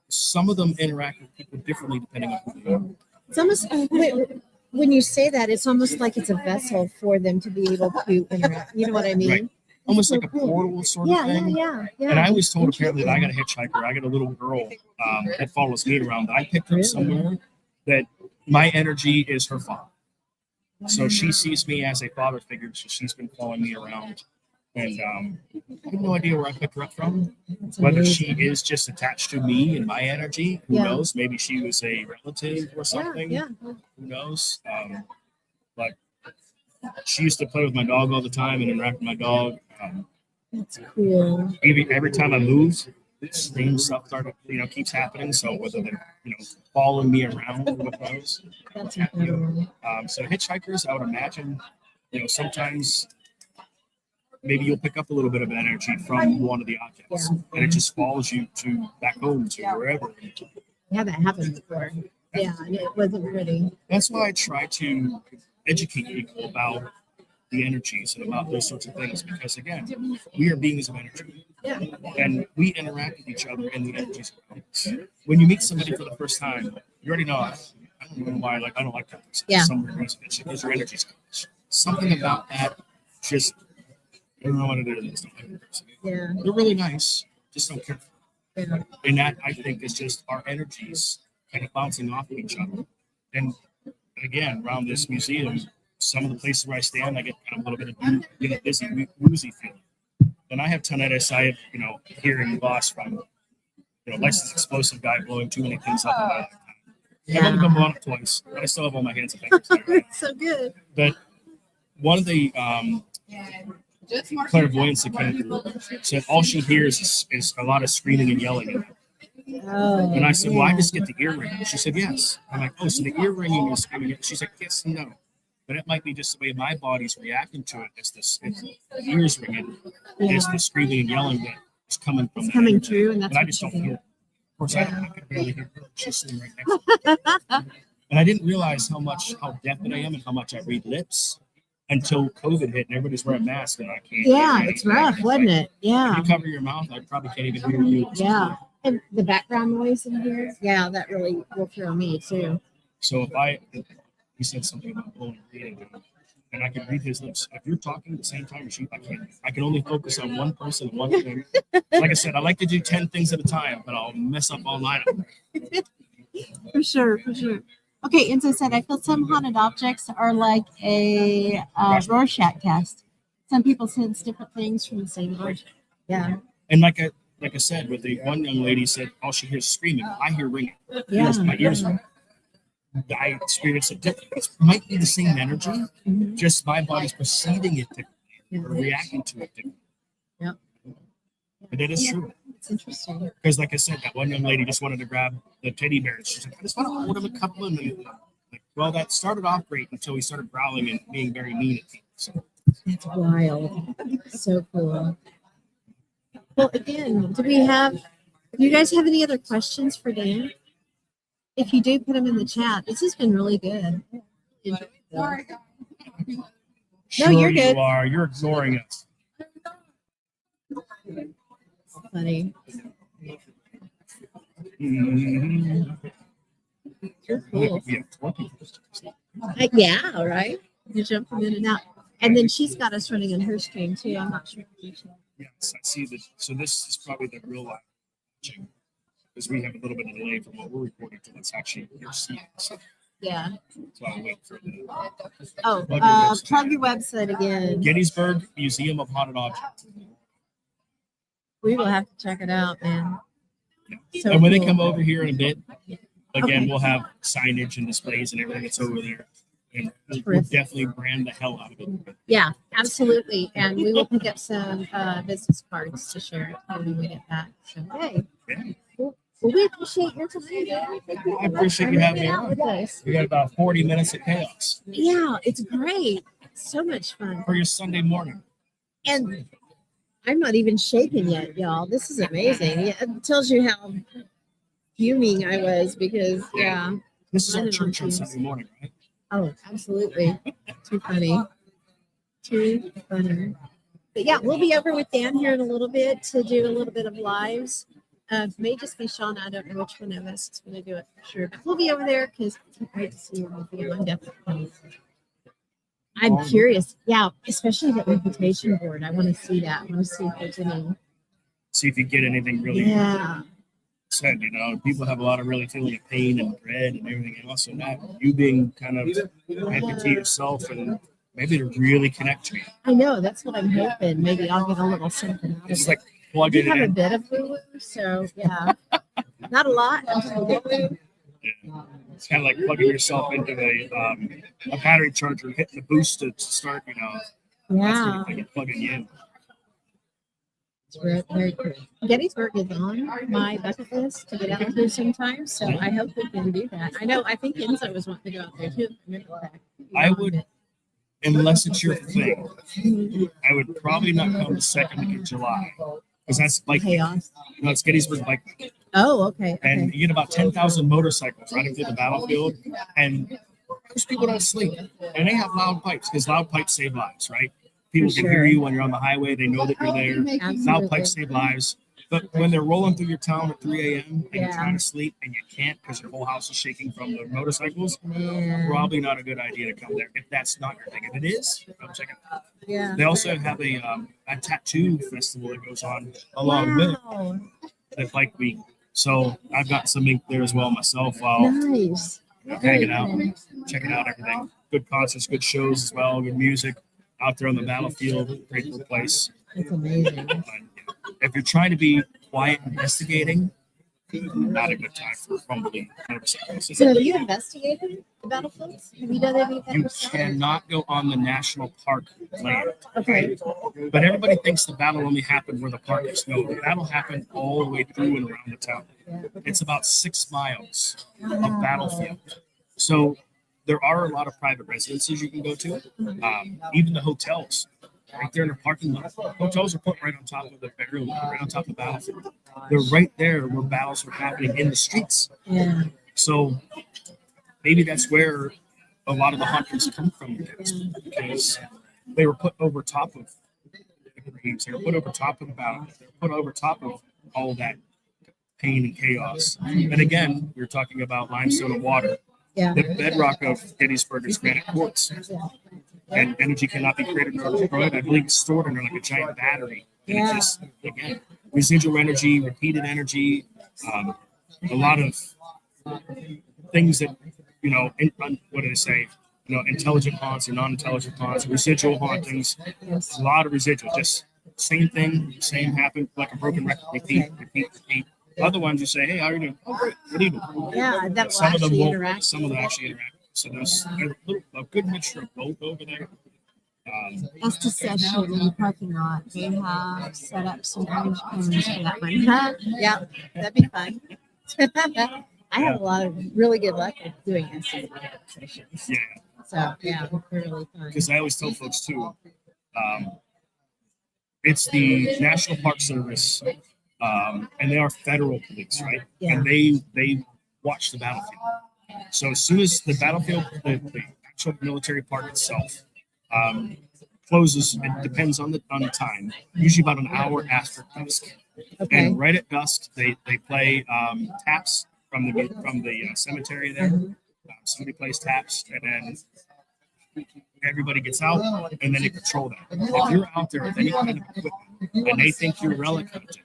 some of them interact with people differently depending on who they are. It's almost when you say that, it's almost like it's a vessel for them to be able to interact. You know what I mean? Right. Almost like a portal sort of thing. Yeah. And I was told apparently that I got a hitchhiker. I got a little girl that follows me around that I picked up somewhere that my energy is her father. So she sees me as a father figure. So she's been following me around. And I have no idea where I picked her up from. Whether she is just attached to me and my energy, who knows? Maybe she was a relative or something. Who knows? But she used to play with my dog all the time and interact with my dog. That's cool. Every time I moved, the same stuff started, keeps happening. So whether they're, following me around or what knows. That's incredible. So hitchhikers, I would imagine, sometimes maybe you'll pick up a little bit of energy from one of the objects, and it just follows you to back home to wherever. Yeah, that happened before. Yeah, and it wasn't pretty. That's why I try to educate people about the energies and about those sorts of things, because again, we are beings of energy, and we interact with each other in the energies around us. When you meet somebody for the first time, you already know. I don't know why. I don't like that person. Yeah. Some reason it's because your energies. Something about that just. I don't know what it is. Yeah. They're really nice. Just don't care. Yeah. And that, I think, is just our energies kind of bouncing off of each other. And again, around this museum, some of the places where I stand, I get kind of a little bit of busy, woozy feeling. And I have tinnitus. I have, hearing loss from, licensed explosive guy blowing too many things up in my lifetime. I've only been blown up twice, but I still have all my hands and fingers. So good. But one of the clairvoyants that came through said all she hears is a lot of screaming and yelling. Oh, And I said, well, I just get the ear ringing. She said, yes. I'm like, oh, so the ear ringing is screaming. She's like, yes and no. But it might be just the way my body's reacting to it. It's the ears ringing. It's the screaming and yelling that is coming from coming through, and that's I just don't hear it. Of course, I can barely hear her. She's sitting right next to me. And I didn't realize how deaf I am and how much I read lips until COVID hit and everybody's wearing masks and I can't. Yeah, it's rough, wasn't it? Yeah. If you cover your mouth, I probably can't even hear you. Yeah. And the background noise in here, that really will throw me too. So he said something about blowing reading, and I can read his lips. If you're talking at the same time, I can't. I can only focus on one person, one thing. Like I said, I like to do 10 things at a time, but I'll mess up all night. For sure. Okay, Enzo said, I feel some haunted objects are like a Rorschach test. Some people sense different things from the same Rorschach. Yeah. And like I said, with the one young lady said, all she hears is screaming. I hear ringing. My ears ring. I experience it differently. It might be the same energy, just my body's perceiving it differently or reacting to it differently. Yeah. But it is true. It's interesting. Because like I said, that one young lady just wanted to grab the teddy bears. She's like, I just want to hold him a couple of minutes. Like, well, that started off great until he started growling and being very mean at people. So. That's wild. So cool. Well, again, do you guys have any other questions for Dan? If you do, put them in the chat. This has been really good. Sorry. Sure, you're good. You are. You're ignoring us. Funny. Mm-hmm. You're cool. Yeah. Yeah, right. You're jumping in and out. And then she's got us running on her stream too. I'm not sure. Yes, I see that. So this is probably the real life, because we have a little bit of delay from what we're recording to what's actually you're seeing. So Yeah. I'll wait for the Plug your website again. Gettysburg Museum of Haunted Objects. We will have to check it out, man. So And when they cool. come over here in a bit, again, Okay. we'll have signage and displays and everything that's over there. And we'll Terrific. definitely brand the hell out of it. Yeah, absolutely. And we will pick up some business cards to share when we get back. So, hey, Yeah. well, we appreciate your time. I appreciate you having me on. with us. We got about 40 minutes of chaos Yeah, it's great. It's so much fun. for your Sunday morning. And I'm not even shaking yet, y'all. This is amazing. Yeah, it tells you how fuming I was because, yeah. This is I our don't know, church on geez. Sunday morning, right? Oh, absolutely. Too funny. Too funny. But yeah, we'll be over with Dan here in a little bit to do a little bit of lives. May just be Shauna. I don't know which one of us is going to do it for sure. But we'll be over there because I can't wait to see you. I'm definitely coming. I'm curious. Yeah, especially the invitation board. I want to see that. I want to see if there's any. See if you get anything really Yeah. said. People have a lot of really feeling of pain and dread and everything else, and that you being kind of empty yourself and maybe to really connect to you. I know. That's what I'm hoping. Maybe I'll get a little something out of It's it. like plug I it have a in. bit of woo-woo, so yeah. Not a lot. Just a little woo. Yeah. It's kind of like plugging yourself into a battery charger, hitting the boost to start. That's Yeah. what you're plugging you in. It's very, very cool. Gettysburg is on my bucket list to get out to sometime, so I hope we can do that. I think Enzo was wanting to go out there too. Remember that. I would, unless it's your thing, I would probably not come the second week of July because that's like Chaos. it's Gettysburg Bike Week. Oh, okay. And you get about 10,000 motorcycles running through the battlefield, and most people don't sleep, and they have loud pipes because loud pipes save lives, right? People can hear you when you're on the highway; they know that you're there. Loud pipes save lives. But when they're rolling through your town at 3 a.m. and you're trying to sleep and you can't because your whole house is shaking from the motorcycles, probably not a good idea to come there if that's not your thing. If it is, come check it out. Yeah. They also have a tattoo festival that goes on along with the bike week. So I've got some ink there as well myself while Nice. hanging out, checking out everything. Good concerts, good shows as well, good music out there on the battlefield. Great cool place. That's amazing. But, if you're trying to be quiet investigating, not a good time for probably motorcycles. So have you investigated the battlefields? Have you done any of that? You yourself? cannot go on the national park land. Okay. But everybody thinks the battle only happened where the park is. No, the battle happened all the way through and around the town. It's about 6 miles of battlefield. So there are a lot of private residences you can go to. Even the hotels, right there in the parking lot. Hotels are put right on top of the bedroom, right on top of the battlefield. They're right there where battles were happening in the streets. Yeah. So maybe that's where a lot of the hauntings come from, because they were put over top of the graves. They were put over top of the battle. They were put over top of all that pain and chaos. And again, we're talking about limestone and water. Yeah. The bedrock of Gettysburg is granite quartz. And energy cannot be created nor destroyed. I believe it's stored under like a giant battery. And it's just, again, residual energy, repeated energy, a lot of things that, what do they say? Intelligent haunts or non-intelligent haunts, residual hauntings, a lot of residual, just same thing, same happened, like a broken record, repeat. Other ones you say, hey, how are you doing? Oh, great, good evening. Yeah, that will Some of them actually won't, interact. some of them actually interact. So there's a good mixture of both over there. That's the session in the parking lot. They have set up some orange cones for that one. Yeah, that'd be fun. I have a lot of really good luck with doing SC sessions. Yeah. So yeah, they're really fun. Because I always tell folks too, it's the National Park Service, and they are federal police, right? Yeah. And they watch the battlefield. So as soon as the battlefield, the actual military park itself closes, it depends on the time. Usually about an hour after dusk. Okay. And right at dusk, they play taps from the cemetery there. Somebody plays taps, and then everybody gets out, and then they patrol that. If you're out there with any kind of equipment and they think you're relic hunting,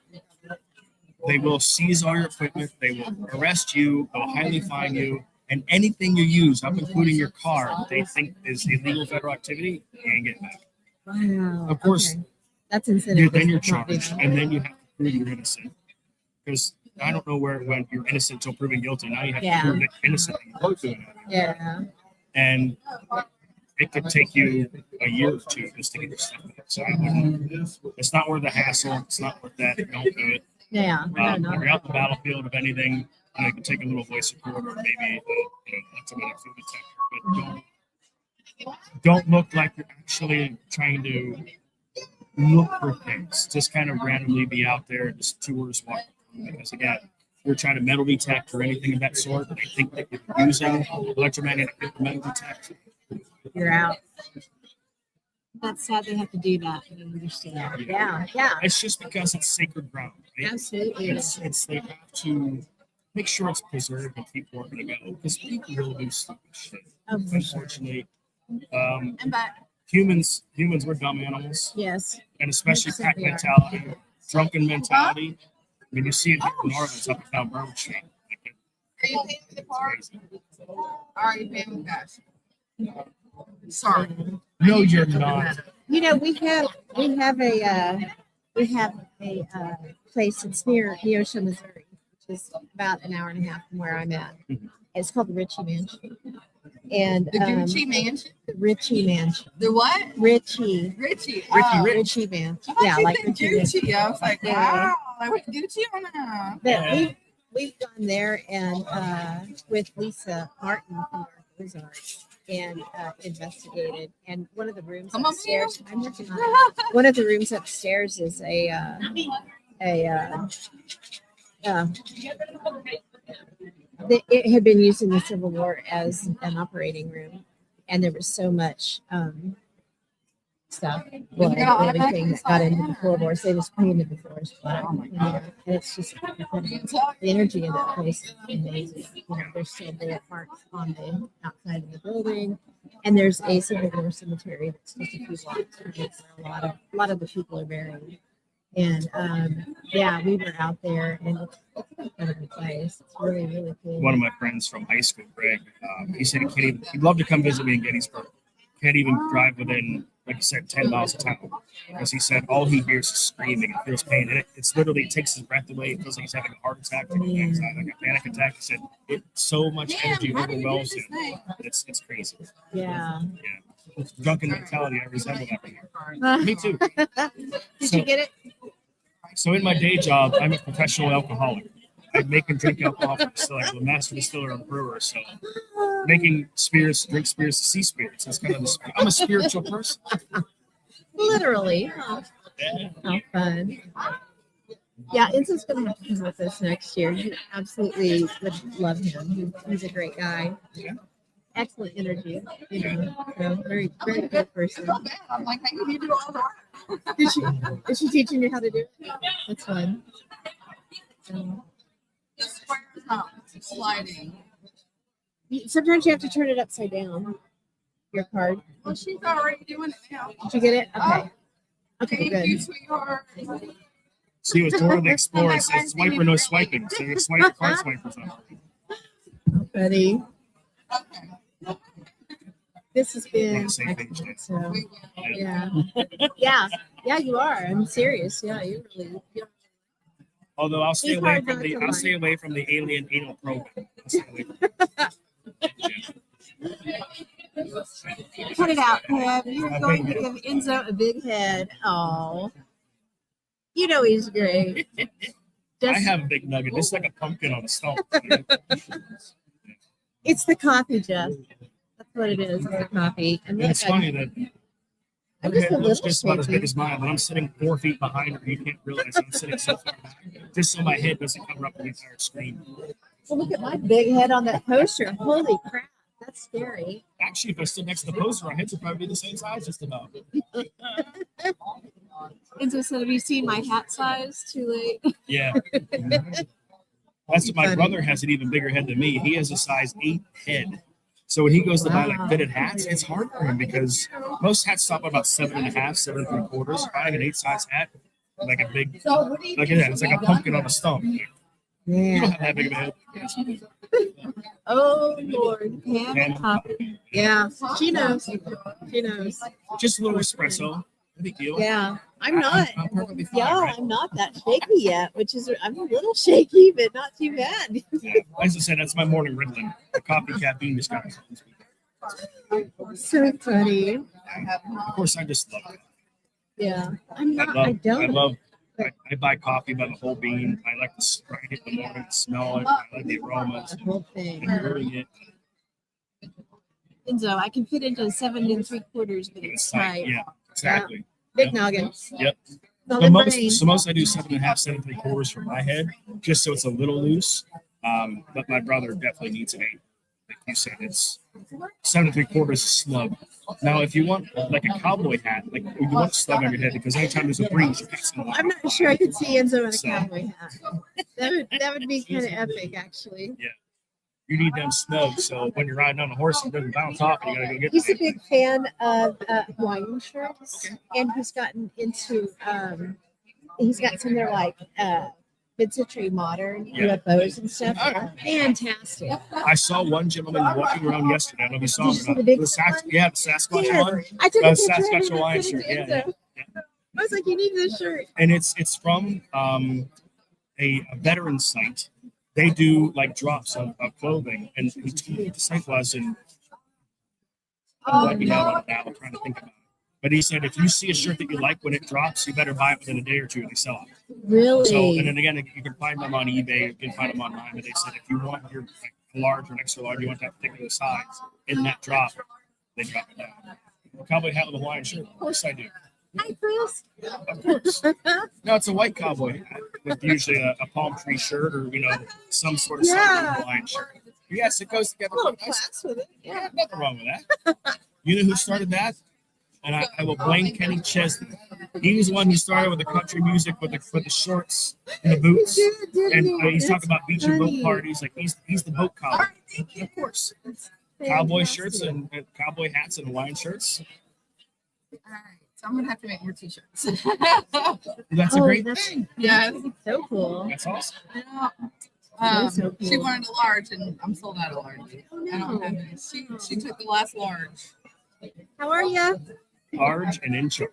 they will seize all your equipment. They will arrest you. They'll highly fine you. And anything you use, up including your car, they think is illegal federal activity, you ain't getting back. Wow. Of course, okay. That's incentive. then you're charged, and then you have to prove you're innocent. Because I don't know where it went. You're innocent until proven guilty. Now you have to prove that innocent. Yeah. And it could take you a year or two just to get your stuff back. So I wouldn't. It's not worth the hassle. It's not worth that. Don't do it. Yeah. When you're out in the battlefield, if anything, you can take a little voice recorder, or maybe automatic food detector, but don't look like you're actually trying to look for things. Just kind of randomly be out there, just tours, walk. Because again, you're trying to metal detect or anything of that sort, I think that you're using electromagnetic metal detect. You're out. That's sad they have to do that. I don't understand. Yeah. It's just because it's sacred ground. Right? Absolutely. It's they have to make sure it's preserved and keep working to go because people will do stupid shit. Oh, for sure. Unfortunately, And back. humans were dumb animals, Yes. and especially 100% pack we are. mentality, drunken mentality. I mean, you see it in Norman's up and down Bourbon Street. Are you paying for the car? Crazy. Are you paying with cash? Sorry. No, you're not. You know, we have a place. It's near Neosho, Missouri, which is about an hour and a half from where I'm at. Mhm. It's called the Ritchie Mansion, and The Gucci Mansion? the Ritchie Mansion. The what? Ritchie Richie. Ritchie Mansion. Yeah, like Ritchie Mansion. Gucci. I was like, Yeah. wow. I went Gucci on that. But we've gone there and with Lisa Martin from our Ozarks and investigated. And one of the rooms Come on, upstairs, I'm working on it. One of the rooms upstairs is it had been used in the Civil War as an operating room, and there was so much stuff, blood, and everything that got into the floorboards. They just painted the floors black. And it's just incredible. The energy in that place is amazing. You know, there's still bullet marks on the outside of the building, and there's a Civil War cemetery that's just a few blocks from it where a lot of the people are buried. And we were out there, and it's an incredible place. It's really, really cool. One of my friends from high school, Greg, he said he'd love to come visit me in Gettysburg. Can't even drive within, like you said, 10 miles of town. Because he said all he hears is screaming and feels pain. And it's literally, it takes his breath away. It feels like he's having a heart attack, like a panic attack. He said so much energy overwhelms him. It's crazy. Yeah. Drunken mentality, I resemble that right here. Me too. Did you get it? So in my day job, I'm a professional alcoholic. I make and drink alcohol for distillery. I'm a master distiller and brewer. So making spirits, drink spirits to see spirits. That's kind of I'm a spiritual person. Literally. Huh? Yeah. How fun. Yeah, Enzo's going to have to come with us next year. You absolutely would love him. He's a great guy. Yeah. Excellent energy. You know, so very, very good person. So bad. I'm like, I need to do all the work. Is she teaching you how to do it? That's fun. The square is not sliding. Sometimes you have to turn it upside down. Your card. Well, she's already doing it now. Did you get it? Okay. Okay, Thank you, good. sweetheart. See, with Dora the Explorer, it says swipe or no swiping. So you swipe the card swipers on. Buddy, Okay. this has We're on been the same page excellent. now. So, We will. yeah, you are. I'm serious. Yeah, you really. Although I'll stay It's away hard from not the to I'll like. stay away from the alien anal probe. I'll stay away from it. Cut it out, Pam. You're going to give Enzo a big head. Oh, you know he's great. I Just, have a big nugget. It's like a pumpkin on a stump. it's the coffee, Jeff. That's what it is. It's the coffee. And And look, it's funny that I'm her just head a looks little just about as big shaky. as mine, but I'm sitting 4 feet behind her. You can't realize I'm sitting so far back, just so my head doesn't cover up the entire screen. Well, look at my big head on that poster. Holy crap, that's scary. Actually, if I stood next to the poster, our heads would probably be the same size, just about. Enzo said, "Have you seen my hat size? Too late." Yeah. That's my brother has an even bigger head than me. He has a size 8 head. So when he goes to buy like fitted hats, it's hard for him because most hats stop at about 7.5, 7.75. Buying an 8 size hat, like a big, like that, it's like a pumpkin on a stump. You don't Yeah. have that big of a head. Oh Lord, Pam and Poppy. Yeah, she knows. She knows. Just a little espresso. No big deal. Yeah, I'm not. I'm perfectly fine. Yeah, Right? I'm not that shaky yet, which is I'm a little shaky, but not too bad. Yeah. As I said, that's my morning Ritalin. The coffee caffeine just got me. So funny. Of course, I just love it. Yeah, I'm not. I buy coffee by the whole bean. I like to grind it in the morning, smell it. I like the aromas. The whole thing. And brewing it. Enzo, I can fit into 7 3/4, but It's it's like, tight. yeah, exactly. Big Yep. noggin. Yep. All The the most, brain. so most I do 7.5, 7.75 for my head, just so it's a little loose. But my brother definitely needs an 8. Like you said, it's 7.75 is snug. Now, if you want like a cowboy hat, like you want a snug on your head because anytime there's a breeze, you're passing along. I'm not sure I could see Enzo in a So- cowboy hat. That would be kind of epic, actually. You need them snug, so when you're riding on a horse, it doesn't bounce off, and you gotta go get He's a them. big fan of Hawaiian shirts, Okay. and he's gotten into he's got some that are like mid-century modern Yeah. UFOs and stuff. All right. Fantastic. I saw one gentleman walking around yesterday. I don't know if you saw Did you see him. the big The Sasquatch Yes. one. I took The a picture of Sasquatch him Hawaiian and sent shirt. it to Yeah, Enzo. yeah. I was like, you need this shirt. And it's from a veteran site. They do like drops of clothing, and he told me what the site was, and I'm blanking out on it now. I'm trying to think about it. But he said if you see a shirt that you like when it drops, you better buy it within a day or two. They sell it. Really? So, and then again, you can find them on eBay. You can find them online. But they said if you want your like, large or an extra large, you want that particular size in that drop, they drop it down. Cowboy hat with a Hawaiian shirt. Of course I do. Hi, Chris. Of course. No, it's a white cowboy hat with usually a palm tree shirt or some sort of Yeah. Hawaiian shirt. Yes, it goes together. A little quite nice. class with it. Yeah, nothing wrong with that. You know who started that? And I will blame Kenny Chesney. He was the one who started with the country music with the shorts and the boots. And he's talking about beach and boat parties. Like he's the boat cowboy. Of course. Cowboy shirts and cowboy hats and Hawaiian shirts. All right, so I'm gonna have to make more t-shirts. That's a great that's thing. Yes. so cool. That's awesome. Yeah. That's so cool. She wanted a large, and I'm sold out of large. Oh, I don't no. have any. She took the last large. How are you? Large and in charge.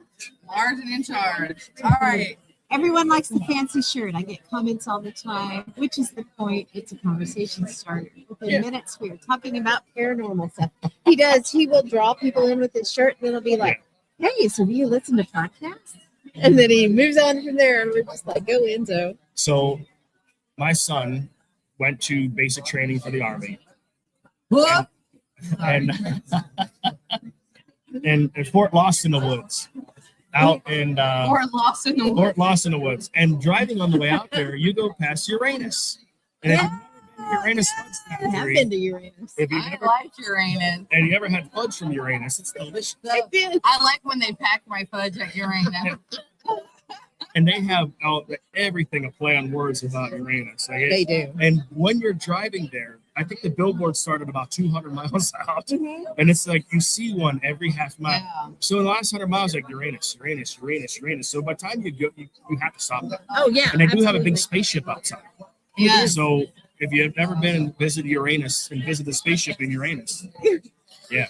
Large and in charge. All right. Everyone likes the fancy shirt. I get comments all the time, which is the point. It's a conversation starter. Within Yeah. minutes, we are talking about paranormal stuff. He does. He will draw people in with his shirt, and then he'll be like, "Hey, so do you listen to podcasts?" And then he moves on from there, and we're just like, "Go, Enzo." So my son went to basic training for the Army. What? And in Fort Lost in the Woods. Out in Or lost in the woods. Fort Lost in the Woods. And driving on the way out there, you go past Uranus. And if you've never been to Uranus once, I have been to Uranus. if you've I never like Uranus. and you ever had fudge from Uranus, it's delicious. I did. I like when they pack my fudge at Uranus. And they have everything a play on words about Uranus. Like They do. and when you're driving there, I think the billboard started about 200 miles out. Mhm. And it's like you see one every half mile. Yeah. So in the last 100 miles, like Uranus. So by the time you go, you have to stop there. Oh yeah. And they do have a absolutely. big spaceship outside. Yes. So if you've never been and visited Uranus and visited the spaceship in Uranus, yeah.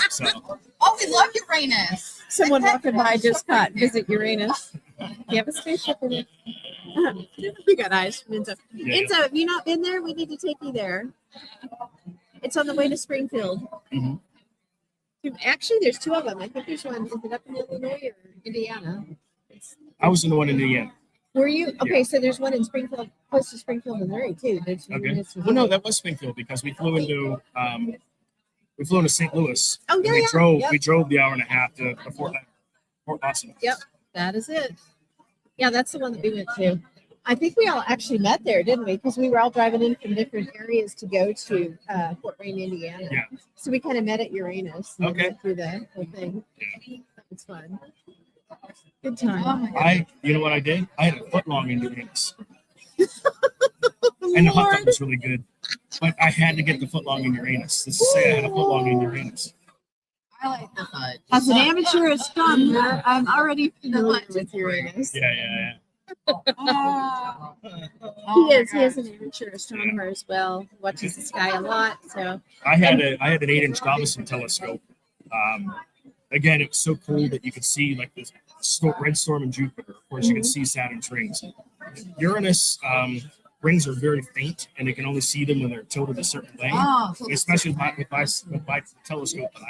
So Oh, we love Uranus. Someone walking by just caught visit Uranus. You have a spaceship in it. You got eyes from Enzo. yeah. Enzo, have you not been there? We need to take you there. It's on the way to Springfield. Mhm. Actually, there's two of them. I think there's one. Is it up in Illinois or Indiana? I was in the one in Indiana. Were you? Okay, so there's one in Springfield, close to Springfield, Missouri, too. There's Okay. Uranus, Well, no, that was Springfield because we flew into St. Louis. Oh, And yeah, we yeah. drove Yep. we drove the hour and a half to Fort Lawson. Yep. That is it. Yeah, that's the one that we went to. I think we all actually met there, didn't we? Because we were all driving in from different areas to go to Fort Wayne, Indiana. Yeah. So we kind of met at Uranus. And Okay. went through the whole thing. Yeah. That was fun. Good Oh time. my God. You know what I did? I had a foot long in Uranus. And the hot dog was really good. But I had to get the foot long in Uranus. This is to say I had a foot long in Uranus. I like the fudge. As an amateur astronomer, I'm already familiar with Uranus. Yeah. Oh. He is. He is an amateur astronomer as well. Watches the sky a lot. So I had an 8-inch Dobson telescope. Again, it was so cool that you could see like this red storm in Jupiter. Of course, you can see Saturn's rings. Uranus rings are very faint, and you can only see them when they're tilted a certain way. Oh, so Especially with my telescope that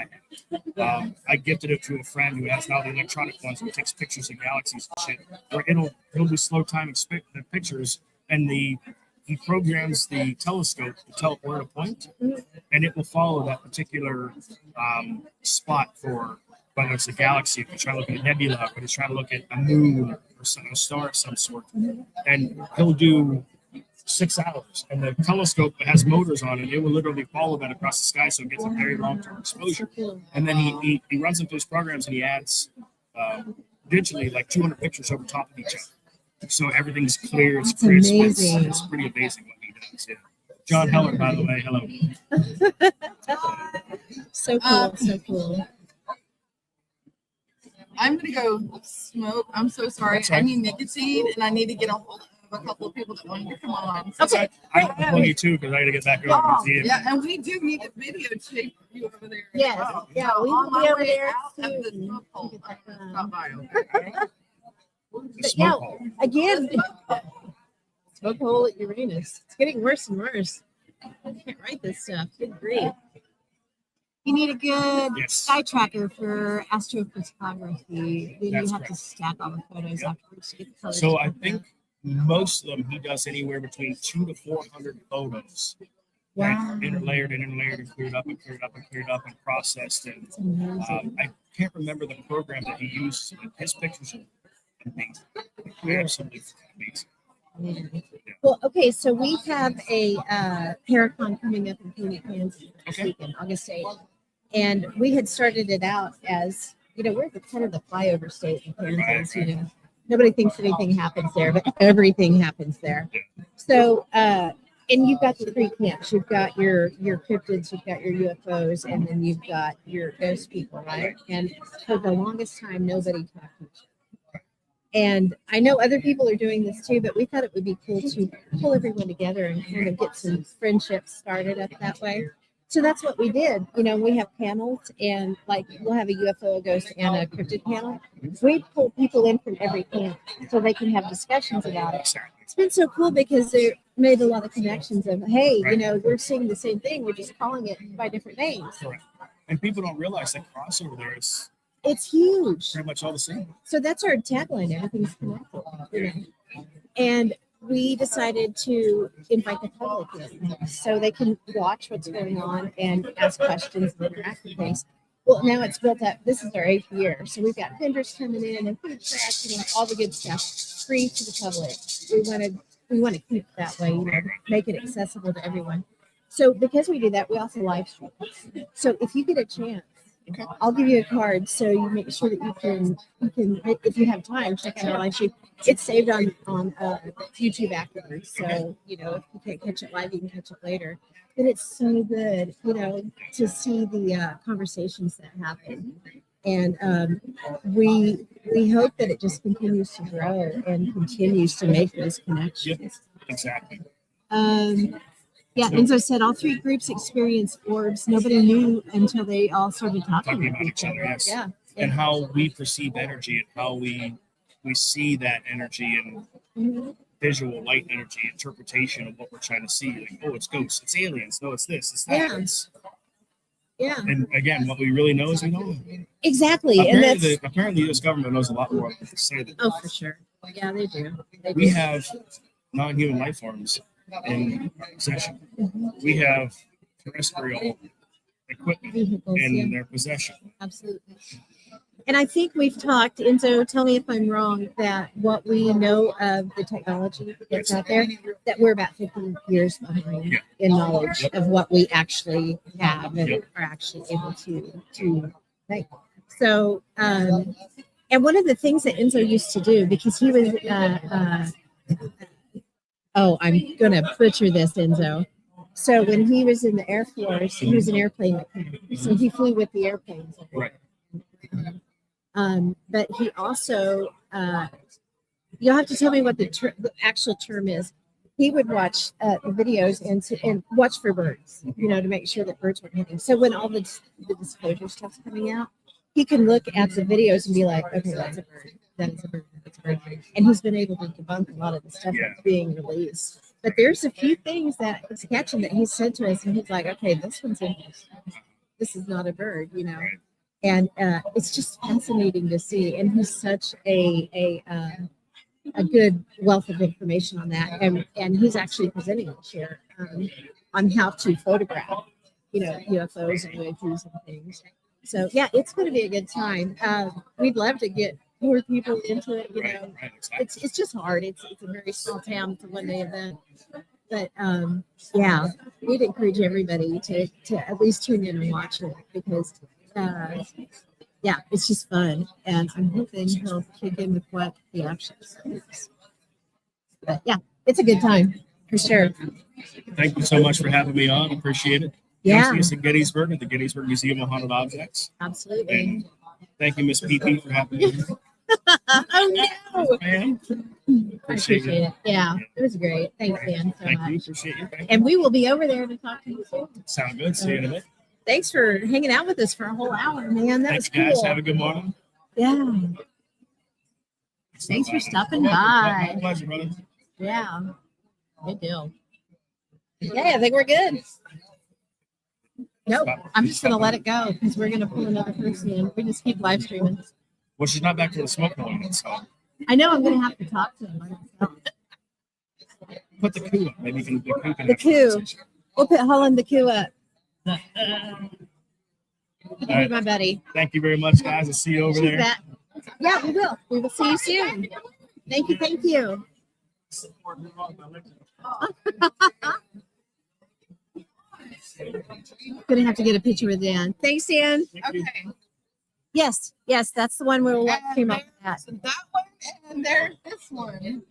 I have. I gifted it to a friend who has now the electronic ones that takes pictures of galaxies and shit. Where it'll do slow time the pictures, and he programs the telescope to tell where to point, and it will follow that particular spot for whether it's a galaxy, if he's trying to look at a nebula, or he's trying to look at a moon or a star of some sort. And he'll do 6 hours, and the telescope has motors on it. It will literally follow that across the sky, so it gets a very long-term exposure. And then he runs them through his programs, and he adds digitally like 200 pictures over top of each other, so everything's clear. It's That's crisp. amazing. It's pretty amazing what he does. Yeah. John Heller, by the way, hello. So cool, so cool. I'm gonna go smoke. I'm so sorry. That's I right. need nicotine, and I need to get a hold of a couple of people that want to come on. Okay. I have to plug you too because I got to get back over Oh, to the yeah, and we do need to videotape you over there. as Yes, well. yeah, we On will my be over way there out of the soon. smoke hole, Get I'm that gonna done. stop by, okay? The But smoke yeah, hole. again, smoke hole at Uranus. It's getting worse and worse. I can't write this stuff. Good grief. You need a good Yes. sky tracker for astrophotography. Then That's you have correct. to stack all the photos Yep. afterwards to get the colors. So I correct. think most of them he does anywhere between 200 to 400 photos. Wow. Right? Interlayered and cleared up and cleared up and cleared up and processed. And It's amazing. I can't remember the program that he uses, but his pictures are amazing. Absolutely amazing. Yeah. Well, okay, so we have a Paracon coming up in Phoenix, Kansas this Okay. weekend, August 8th. And we had started it out as, we're the kind of the flyover state in Kansas, Nobody thinks anything happens there, but everything happens there. So, and you've got the 3 camps. You've got your cryptids, you've got your UFOs, and then you've got your ghost people, right? And for the longest time, nobody talked to each other. And I know other people are doing this too, but we thought it would be cool to pull everyone together and kind of get some friendships started up that way. So that's what we did. We have panels, and like we'll have a UFO, a ghost, and a cryptid panel. We pull people in from every camp so they can have discussions about it. It's been so cool because they made a lot of connections of, hey, we're seeing the same thing. We're just calling it by different names. Correct. And people don't realize that crossover there is It's huge. pretty much all the same. So that's our tagline. Everything's connected. And we decided to invite the public in so they can watch what's going on and ask questions and interact with things. Well, now it's built up. This is our 8th year. So we've got vendors coming in and food trucks and all the good stuff free to the public. We want to keep it that way, make it accessible to everyone. So because we do that, we also live stream. So if you get a chance, I'll give you a card so you make sure that you can if you have time, check out our live stream. It's saved on YouTube afterwards. So, if you can't catch it live, you can catch it later. But it's so good, to see the conversations that happen. And we hope that it just continues to grow and continues to make those connections. Exactly. Yeah, Enzo said all 3 groups experienced orbs. Nobody knew until they all started talking About each other, yes. Yeah. And how we perceive energy and how we see that energy and visual light energy interpretation of what we're trying to see. Like, oh, it's ghosts, it's aliens. No, it's this, it's that. Yeah. Yeah. And again, what we really know is we know. Exactly. Apparently, the U.S. government knows a lot more than they say. Oh, for sure. Yeah, they do. We have non-human life forms in our possession. We have terrestrial equipment Vehicles, in their possession. Absolutely. And I think we've talked, Enzo, tell me if I'm wrong, that what we know of the technology that's out there, that we're about 50 years behind in knowledge of what we actually have and are actually able to make. So, and one of the things that Enzo used to do, because he was, I'm going to butcher this, Enzo. So when he was in the Air Force, he was an airplane mechanic. So he flew with the airplanes. Right. But he also, you'll have to tell me what the actual term is. He would watch the videos and watch for birds, to make sure that birds weren't hitting. So when all the disclosure stuff's coming out, he can look at the videos and be like, okay, that's a bird. That is a bird. That's a bird. And he's been able to debunk a lot of the stuff that's being released. But there's a few things that he's catching that he's said to us, and he's like, okay, this one's interesting. This is not a bird, And it's just fascinating to see. And he's such a good wealth of information on that. And he's actually presenting this year on how to photograph, UFOs and UAPs and things. So yeah, it's going to be a good time. We'd love to get more people into it. You know, Right, exactly. it's just hard. It's a very small town. It's a one-day event, but yeah, we'd encourage everybody to at least tune in and watch it because yeah, it's just fun, and I'm hoping he'll kick in with what the action is. But yeah, it's a good time for sure. Thank you so much for having me on. Appreciate it. Yeah. Come see us at Gettysburg at the Gettysburg Museum of Haunted Objects. Absolutely. And thank you, Miss E.P.P, for having me. Oh no! Man. I appreciate it. Yeah, it was great. Thanks, Dan, so Thank you. much. Appreciate you. Thank you. And we will be over there to talk to you soon. Sound good. See you in a minute. Thanks for hanging out with us for a whole hour, man. That was Thanks, guys. cool. Have a good morning. Yeah. Thanks for stopping My by. pleasure, brother. Yeah. Good deal. Yeah, I think we're good. Nope. I'm just gonna let it go because we're gonna pull another person in. We just keep live streaming. Well, she's not back to the smoke one, so I know I'm gonna have to talk to him. put the coup up. Maybe you can the coup. Can The have a coup. conversation. We'll put Holland the coup up. All Hey, right. my buddy. Thank you very much, guys. I'll see you over She's there. back. Yeah, we will. We will see you soon. Thank you. Thank you. Gonna have to get a picture with Dan. Thanks, Dan. Okay. Yes, yes, that's the one where we And came up with that. there's that one, and there's this one.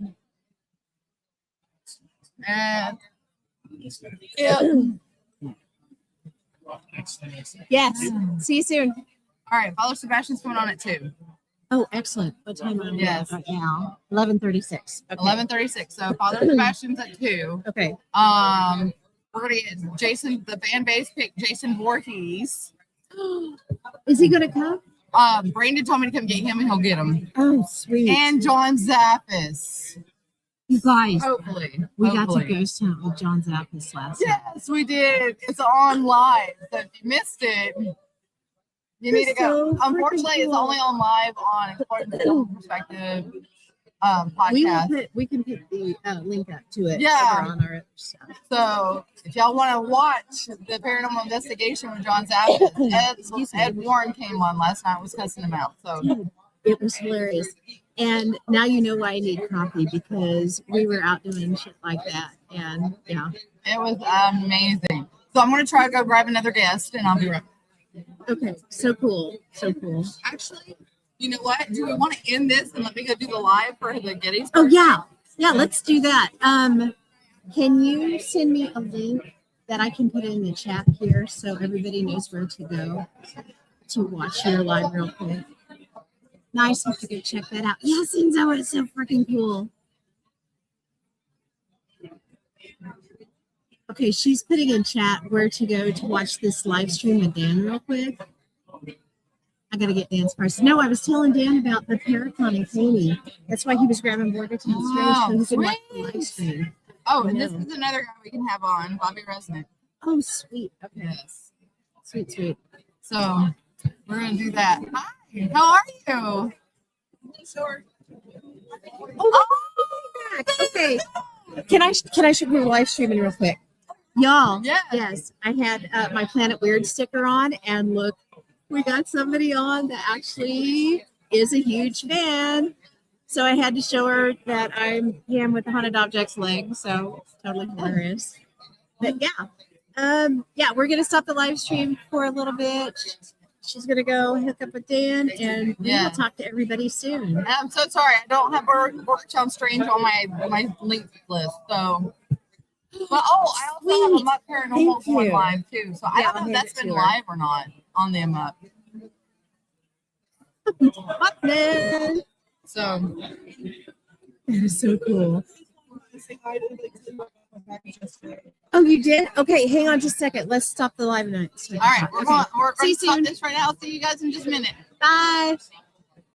And yeah. Yes. See you soon. All right, Father Sebastian's coming on at 2. Oh, excellent. What time are we at Yes. right now? 11:36. Okay. 11:36. So Father Sebastian's at 2. Okay. We're gonna get Jason. The fan base picked Jason Voorhees. Is he gonna come? Brandon told me to come get him, and he'll get him. Oh, sweet. And John Zappis. You guys, Hopefully, we got to hopefully. ghost hunt with John Zappis last night. Yes, we did. It's on live. So if you missed it, you need to That's go. so freaking Unfortunately, it's cool. only on live on Exploring the Paranormal Perspective podcast. We can put the link up to it Yeah. over on our other stuff. So if y'all want to watch the paranormal investigation with John Zappis, Ed Warren came on last night, was cussing him out. So It was hilarious. And now you know why I need coffee, because we were out doing shit like that. And yeah. it was amazing. So I'm gonna try to go grab another guest, and I'll be right back. Okay. So cool. So cool. Actually, you know what? Do we want to end this and let me go do the live for the Gettysburg? Oh yeah. Yeah, let's do that. Can you send me a link that I can put in the chat here so everybody knows where to go to watch your live real quick? Nice. I have to go check that out. Yes, Enzo, it's so freaking cool. Okay, she's putting in chat where to go to watch this live stream with Dan real quick. I gotta get Dan's price. No, I was telling Dan about the Paracon and Katie. That's why he was grabbing Bordertown Strange, so he could watch the live stream. Oh, and this is another guy we can have on, Bobby Resnick. Oh, sweet. Okay. Yes. Sweet, sweet. So we're gonna do that. Hi, how are you? Sure. Oh, okay. Can I show you live streaming real quick? Y'all, Yes. yes, I had my Planet Weird sticker on, and look, we got somebody on that actually is a huge fan. So I had to show her that I'm Pam with the Haunted Objects leg. So it's totally hilarious. But yeah, yeah, we're gonna stop the live stream for a little bit. She's gonna go hook up with Dan, and Yeah. we'll talk to everybody soon. And I'm so sorry, I don't have Bordertown Strange on my link list. So, but I also have Sweet. A.M.O.K Paranormal Thank going you. live too. So I Yeah, don't know I'll if hand that's it been to her. live or not on the A.M.O.K. Fuck, man. So That is so cool. Oh, you did? Okay, hang on just a second. Let's stop the live night. all right, we're Okay. going See you to stop soon. this right now. I'll see you guys in just a minute. Bye.